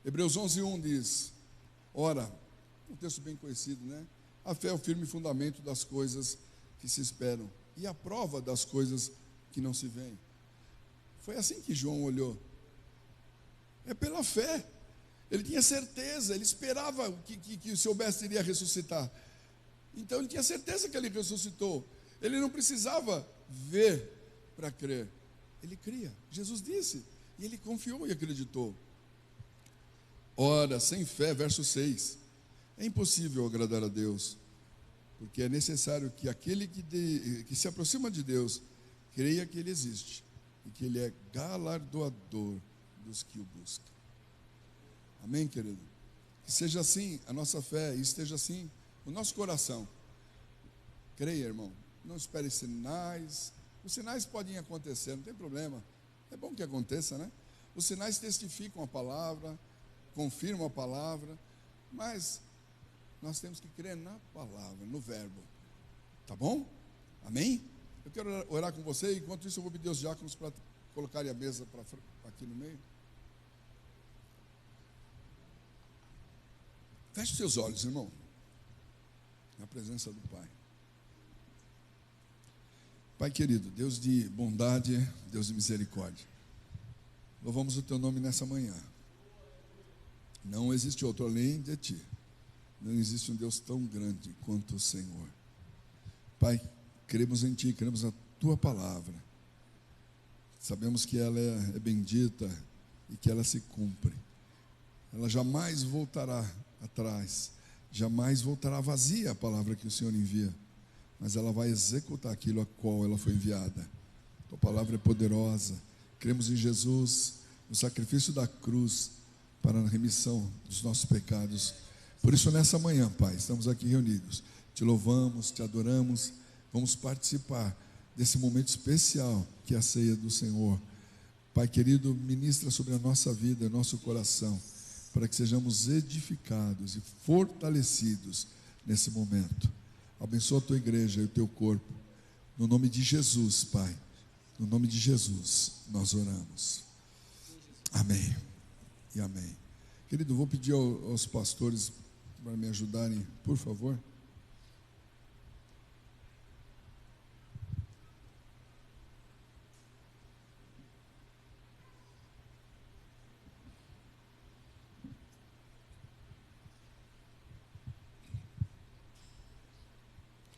Hebreus 11:1 diz, ora, um texto bem conhecido, né? A fé é o firme fundamento das coisas que se esperam, e a prova das coisas que não se veem. Foi assim que João olhou. É pela fé. Ele tinha certeza, ele esperava que o seu mestre iria ressuscitar. Então ele tinha certeza que ele ressuscitou. Ele não precisava ver para crer. Ele cria. Jesus disse. E ele confiou e acreditou. Ora, sem fé, verso 6. É impossível agradar a Deus. Porque é necessário que aquele que se aproxima de Deus creia que Ele existe. E que Ele é galardoador dos que o buscam. Amém, querido? Que seja assim a nossa fé, e esteja assim o nosso coração. Creia, irmão. Não espere sinais. Os sinais podem acontecer, não tem problema. É bom que aconteça, né? Os sinais testificam a palavra, confirmam a palavra, mas nós temos que crer na palavra, no verbo. Tá bom? Amém? Eu quero orar com você, enquanto isso eu vou pedir aos diáconos para colocarem a mesa aqui no meio. Feche seus olhos, irmão, na presença do Pai. Pai querido, Deus de bondade, Deus de misericórdia, louvamos o Teu nome nessa manhã. Não existe outro além de Ti. Não existe um Deus tão grande quanto o Senhor. Pai, cremos em Ti, cremos na Tua palavra. Sabemos que ela é bendita e que ela se cumpre. Ela jamais voltará atrás, jamais voltará vazia a palavra que o Senhor envia, mas ela vai executar aquilo a qual ela foi enviada. Tua palavra é poderosa. Cremos em Jesus, no sacrifício da cruz, para a remissão dos nossos pecados. Por isso, nessa manhã, Pai, estamos aqui reunidos, te louvamos, te adoramos, vamos participar desse momento especial que é a ceia do Senhor. Pai querido, ministra sobre a nossa vida, nosso coração, para que sejamos edificados e fortalecidos nesse momento. Abençoa a tua igreja e o teu corpo, no nome de Jesus, Pai, no nome de Jesus, nós oramos. Amém e amém. Querido, vou pedir aos pastores para me ajudarem, por favor.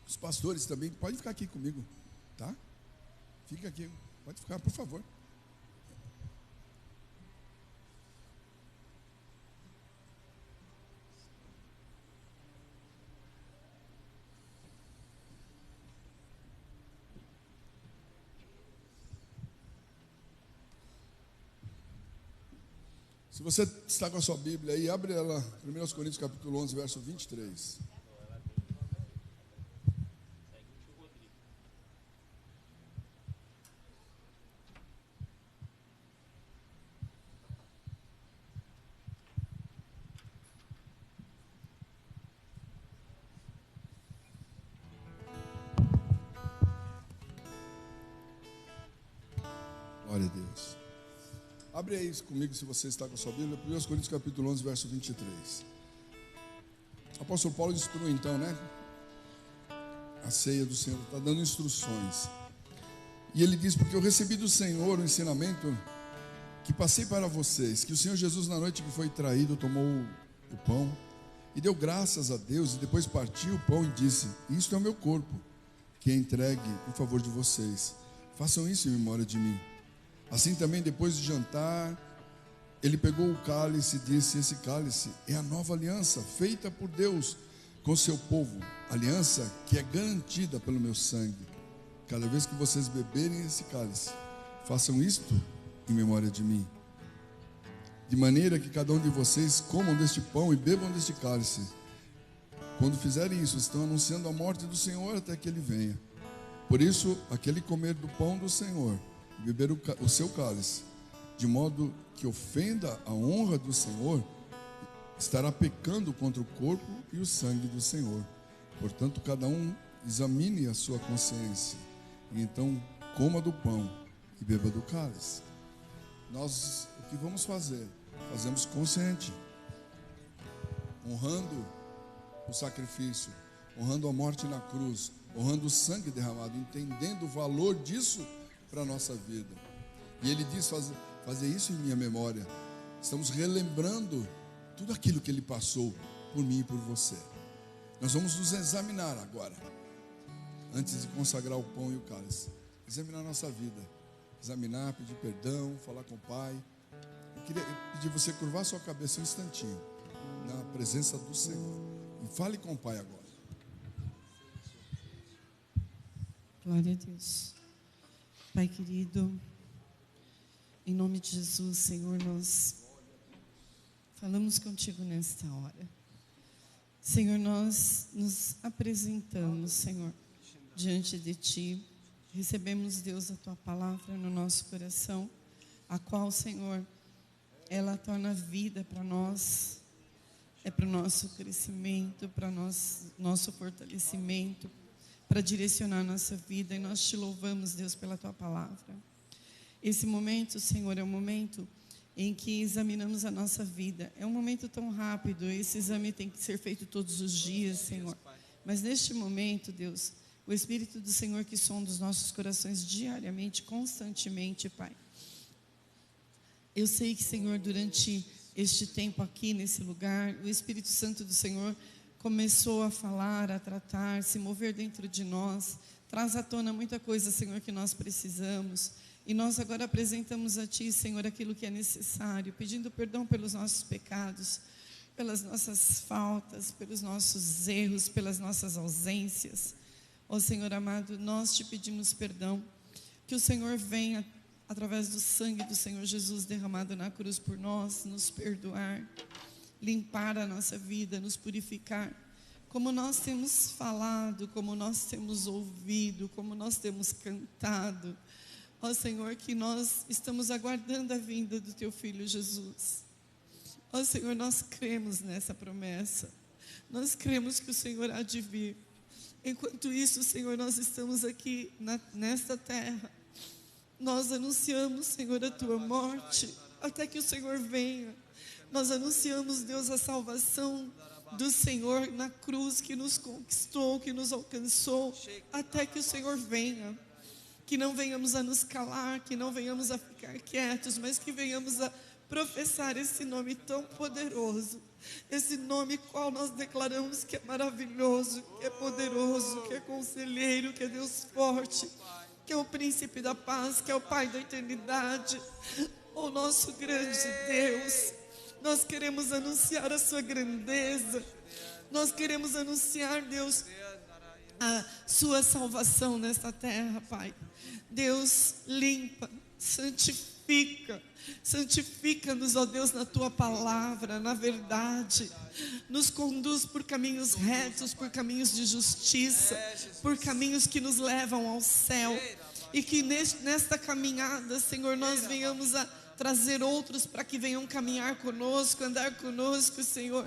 Os pastores também, pode ficar aqui comigo, tá? Fica aqui, pode ficar, por favor. Se você está com a sua Bíblia aí, abre ela, 1 Coríntios capítulo 11, verso 23. Glória a Deus. Abre aí comigo, se você está com a sua Bíblia, 1 Coríntios capítulo 11, verso 23. O apóstolo Paulo instrui então, a ceia do Senhor, está dando instruções. E ele diz: porque eu recebi do Senhor o ensinamento que passei para vocês, que o Senhor Jesus, na noite que foi traído, tomou o pão e deu graças a Deus, e depois partiu o pão e disse: isto é o meu corpo, que é entregue em favor de vocês. Façam isso em memória de mim. Assim também, depois de jantar, ele pegou o cálice e disse: esse cálice é a nova aliança, feita por Deus com o seu povo, aliança que é garantida pelo meu sangue. Cada vez que vocês beberem esse cálice, façam isto em memória de mim. De maneira que cada um de vocês comam deste pão e bebam deste cálice. Quando fizerem isso, estão anunciando a morte do Senhor até que ele venha. Por isso, aquele comer do pão do Senhor e beber o seu cálice, de modo que ofenda a honra do Senhor, estará pecando contra o corpo e o sangue do Senhor. Portanto, cada um examine a sua consciência, e então coma do pão e beba do cálice. Nós, o que vamos fazer? Fazemos consciente, honrando o sacrifício, honrando a morte na cruz, honrando o sangue derramado, entendendo o valor disso para a nossa vida. E ele diz: fazer isso em minha memória. Estamos relembrando tudo aquilo que ele passou por mim e por você. Nós vamos nos examinar agora, antes de consagrar o pão e o cálice. Examinar a nossa vida, examinar, pedir perdão, falar com o Pai. Eu queria pedir você curvar sua cabeça um instantinho na presença do Senhor e fale com o Pai agora. Glória a Deus. Pai querido, em nome de Jesus, Senhor, nós falamos contigo nesta hora. Senhor, nós nos apresentamos, Senhor, diante de Ti. Recebemos, Deus, a Tua palavra no nosso coração, a qual, Senhor, ela torna vida para nós, é para o nosso crescimento, para nosso fortalecimento, para direcionar a nossa vida. E nós Te louvamos, Deus, pela Tua palavra. Esse momento, Senhor, é um momento em que examinamos a nossa vida. É um momento tão rápido, esse exame tem que ser feito todos os dias, Senhor. Mas neste momento, Deus, o Espírito do Senhor que sonda os nossos corações diariamente, constantemente, Pai. Eu sei que, Senhor, durante este tempo aqui, nesse lugar, o Espírito Santo do Senhor começou a falar, a tratar, se mover dentro de nós, traz à tona muita coisa, Senhor, que nós precisamos. E nós agora apresentamos a Ti, Senhor, aquilo que é necessário, pedindo perdão pelos nossos pecados, pelas nossas faltas, pelos nossos erros, pelas nossas ausências. Ó Senhor amado, nós Te pedimos perdão, que o Senhor venha, através do sangue do Senhor Jesus derramado na cruz por nós, nos perdoar, limpar a nossa vida, nos purificar, como nós temos falado, como nós temos ouvido, como nós temos cantado. Ó Senhor, que nós estamos aguardando a vinda do Teu Filho Jesus. Ó Senhor, nós cremos nessa promessa. Nós cremos que o Senhor há de vir. Enquanto isso, Senhor, nós estamos aqui nesta terra. Nós anunciamos, Senhor, a Tua morte, até que o Senhor venha. Nós anunciamos, Deus, a salvação do Senhor na cruz, que nos conquistou, que nos alcançou, até que o Senhor venha. Que não venhamos a nos calar, que não venhamos a ficar quietos, mas que venhamos a professar esse nome tão poderoso, esse nome qual nós declaramos que é maravilhoso, que é poderoso, que é conselheiro, que é Deus forte, que é o príncipe da paz, que é o Pai da eternidade, o nosso grande Deus. Nós queremos anunciar a Sua grandeza, nós queremos anunciar, Deus, a Sua salvação nesta terra, Pai. Deus, limpa, santifica, santifica-nos, ó Deus, na Tua palavra, na verdade, nos conduz por caminhos retos, por caminhos de justiça, por caminhos que nos levam ao céu, e que nesta caminhada, Senhor, nós venhamos a trazer outros para que venham caminhar conosco, andar conosco, Senhor,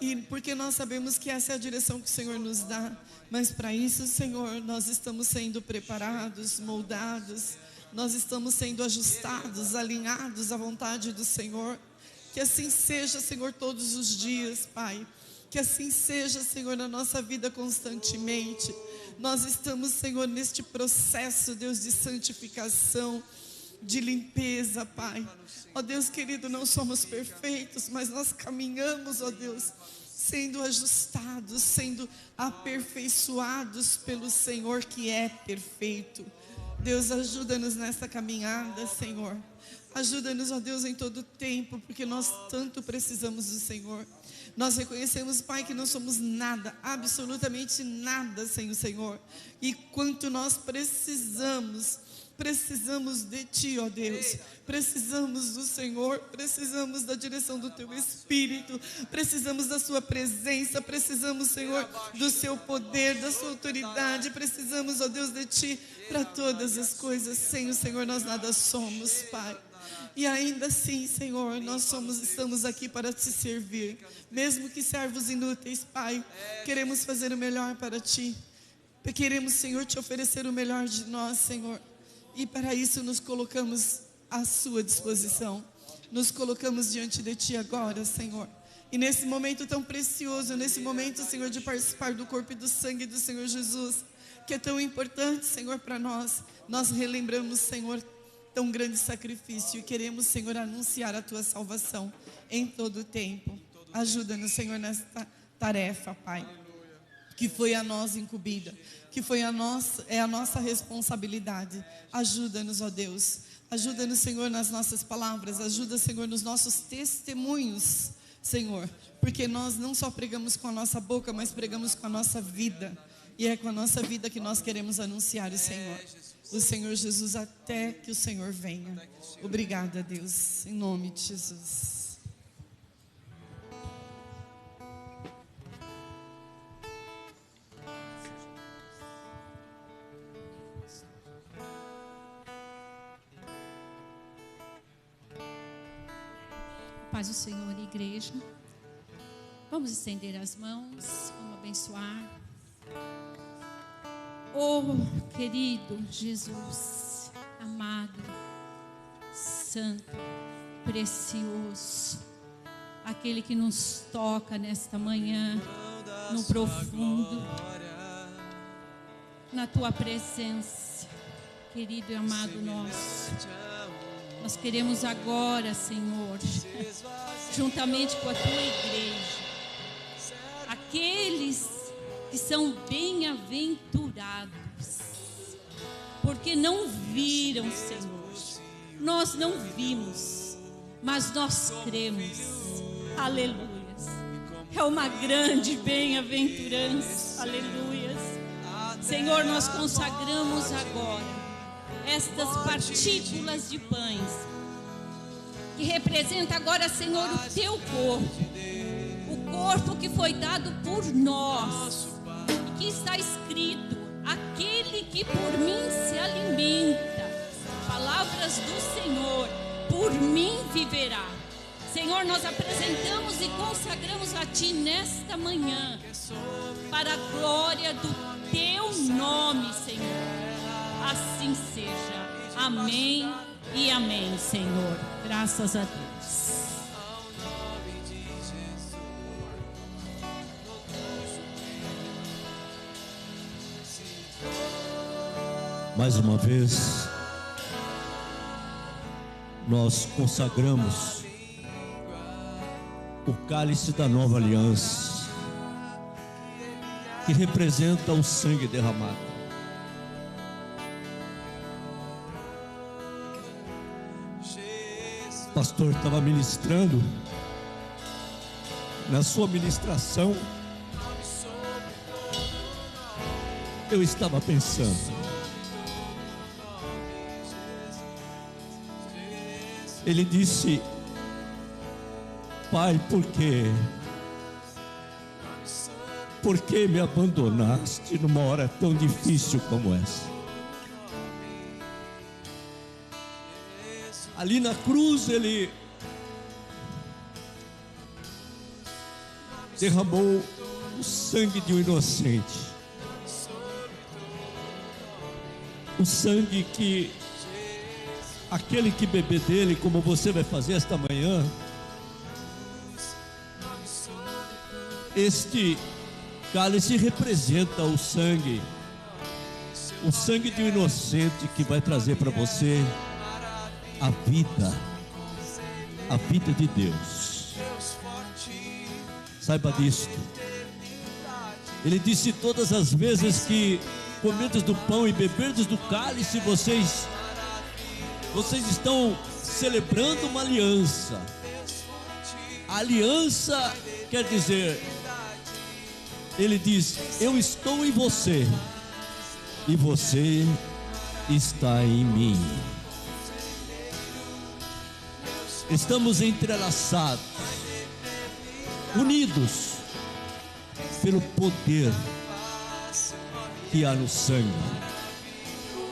e porque nós sabemos que essa é a direção que o Senhor nos dá, mas para isso, Senhor, nós estamos sendo preparados, moldados, nós estamos sendo ajustados, alinhados à vontade do Senhor. Que assim seja, Senhor, todos os dias, Pai. Que assim seja, Senhor, na nossa vida constantemente. Nós estamos, Senhor, neste processo, Deus, de santificação, de limpeza, Pai. Ó Deus querido, não somos perfeitos, mas nós caminhamos, ó Deus, sendo ajustados, sendo aperfeiçoados pelo Senhor que é perfeito. Deus, ajuda-nos nessa caminhada, Senhor. Ajuda-nos, ó Deus, em todo tempo, porque nós tanto precisamos do Senhor. Nós reconhecemos, Pai, que não somos nada, absolutamente nada sem o Senhor. E quanto nós precisamos de Ti, ó Deus. Precisamos do Senhor, precisamos da direção do Teu Espírito, precisamos da Sua presença, precisamos, Senhor, do Seu poder, da Sua autoridade, precisamos, ó Deus, de Ti para todas as coisas. Sem o Senhor nós nada somos, Pai. E ainda assim, Senhor, estamos aqui para Te servir, mesmo que servos inúteis, Pai. Queremos fazer o melhor para Ti, queremos, Senhor, Te oferecer o melhor de nós, Senhor. E para isso nos colocamos à Sua disposição. Nos colocamos diante de Ti agora, Senhor. E nesse momento tão precioso, nesse momento, Senhor, de participar do corpo e do sangue do Senhor Jesus, que é tão importante, Senhor, para nós. Nós relembramos, Senhor, tão grande sacrifício. E queremos, Senhor, anunciar a Tua salvação em todo o tempo. Ajuda-nos, Senhor, nesta tarefa, Pai, que foi a nós incumbida, que foi a nossa responsabilidade. Ajuda-nos, ó Deus. Ajuda-nos, Senhor, nas nossas palavras. Ajuda, Senhor, nos nossos testemunhos, Senhor. Porque nós não só pregamos com a nossa boca, mas pregamos com a nossa vida. E é com a nossa vida que nós queremos anunciar o Senhor Jesus, até que o Senhor venha. Obrigada, Deus, em nome de Jesus. Paz do Senhor, igreja. Vamos estender as mãos, vamos abençoar. Oh, querido Jesus, amado, santo, precioso, aquele que nos toca nesta manhã, no profundo, na Tua presença, querido e amado nosso. Nós queremos agora, Senhor, juntamente com a Tua igreja, aqueles que são bem-aventurados, porque não viram, Senhor. Nós não vimos, mas nós cremos. Aleluias. É uma grande bem-aventurança. Aleluias. Senhor, nós consagramos agora estas partículas de pães, que representa agora, Senhor, o Teu corpo, o corpo que foi dado por nós, e que está escrito: aquele que por mim se alimenta, palavras do Senhor, por mim viverá. Senhor, nós apresentamos e consagramos a Ti nesta manhã, para a glória do Teu nome, Senhor. Assim seja. Amém e amém, Senhor. Graças a Deus. Mais uma vez, nós consagramos o cálice da nova aliança, que representa o sangue derramado. O pastor estava ministrando, na sua ministração, eu estava pensando, Ele disse: Pai, por quê? Por que me abandonaste numa hora tão difícil como essa? Ali na cruz ele derramou o sangue de um inocente. O sangue que aquele que beber dele, como você vai fazer esta manhã, este cálice representa o sangue de um inocente que vai trazer para você a vida de Deus. Saiba disto. Ele disse: todas as vezes que comerdes do pão e beberdes do cálice, vocês estão celebrando uma aliança. A aliança quer dizer, ele diz: eu estou em você e você está em mim. Estamos entrelaçados, unidos pelo poder que há no sangue.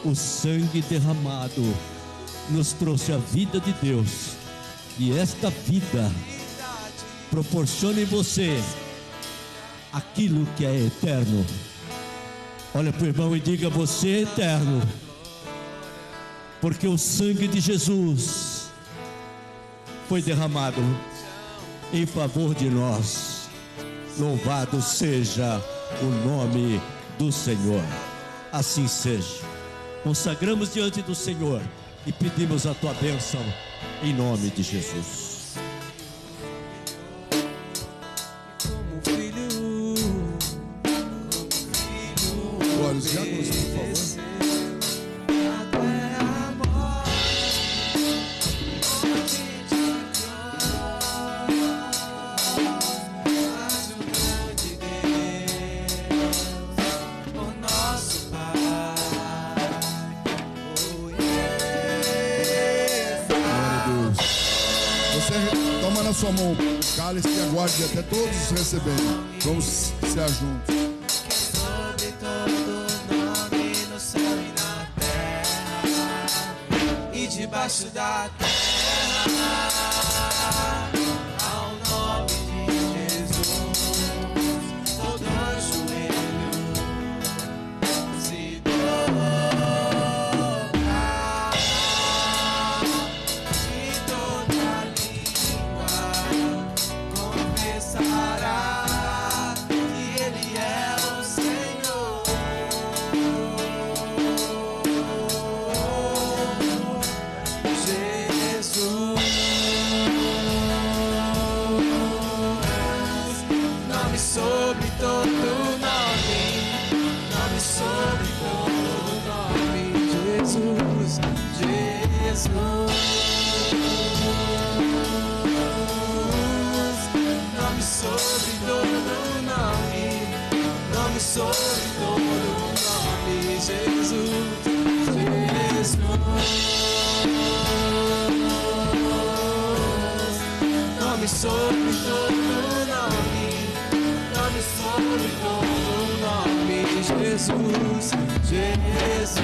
O sangue derramado nos trouxe a vida de Deus, e esta vida proporciona em você aquilo que é eterno. Olha para o irmão e diga: você é eterno, porque o sangue de Jesus foi derramado em favor de nós. Louvado seja o nome do Senhor. Assim seja. Consagramos diante do Senhor e pedimos a tua bênção em nome de Jesus. Glória aos diáconos, por favor. Na sua mão o cálice e aguarde até todos receberem. Vamos cear juntos. Sobre todo nome no céu e na terra e debaixo da terra, ao nome de Jesus, todo joelho se dobrará e toda língua confessará que Ele é o Senhor. Jesus, nome sobre todo nome, nome sobre todo nome. Jesus, Jesus. Nome sobre todo nome, nome sobre todo nome, Jesus, Jesus. Nome sobre todo nome, nome sobre todo nome, Jesus, Jesus.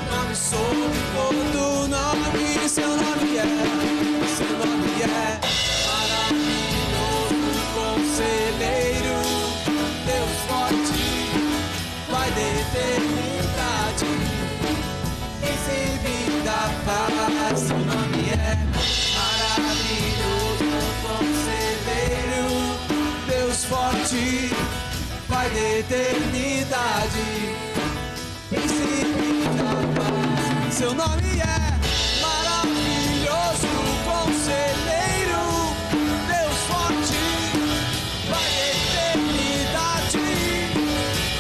Nome sobre todo nome, seu nome é maravilhoso, conselheiro, Deus forte, Pai da eternidade, príncipe da paz. Seu nome é maravilhoso, conselheiro, Deus forte, Pai da eternidade, príncipe da paz. Seu nome é maravilhoso, conselheiro, Deus forte, Pai da eternidade,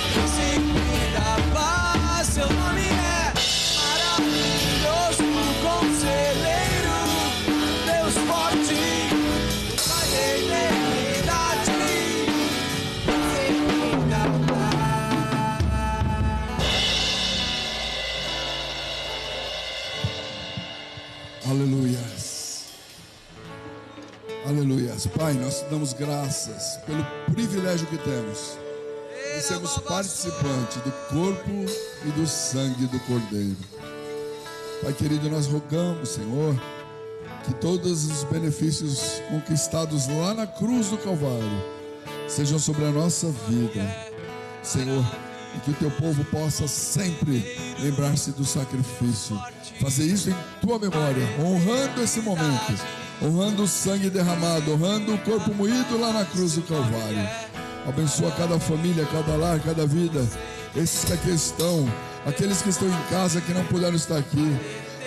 príncipe da paz. Seu nome é maravilhoso, conselheiro, Deus forte, Pai da eternidade, príncipe da paz. Aleluias. Aleluias. Pai, nós te damos graças pelo privilégio que temos de sermos participantes do corpo e do sangue do Cordeiro. Pai querido, nós rogamos, Senhor, que todos os benefícios conquistados lá na cruz do Calvário sejam sobre a nossa vida, Senhor, e que o teu povo possa sempre lembrar-se do sacrifício, fazer isso em tua memória, honrando esse momento, honrando o sangue derramado, honrando o corpo moído lá na cruz do Calvário. Abençoa cada família, cada lar, cada vida, esses que aqui estão, aqueles que estão em casa que não puderam estar aqui,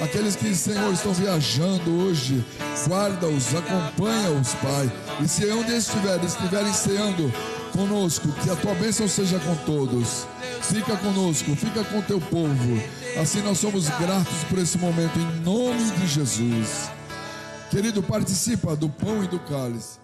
aqueles que, Senhor, estão viajando hoje, guarda-os, acompanha-os, Pai, e se onde estiverem ceando conosco, que a tua bênção seja com todos. Fica conosco, fica com o teu povo. Assim nós somos gratos por esse momento, em nome de Jesus. Querido, participa do pão e do cálice.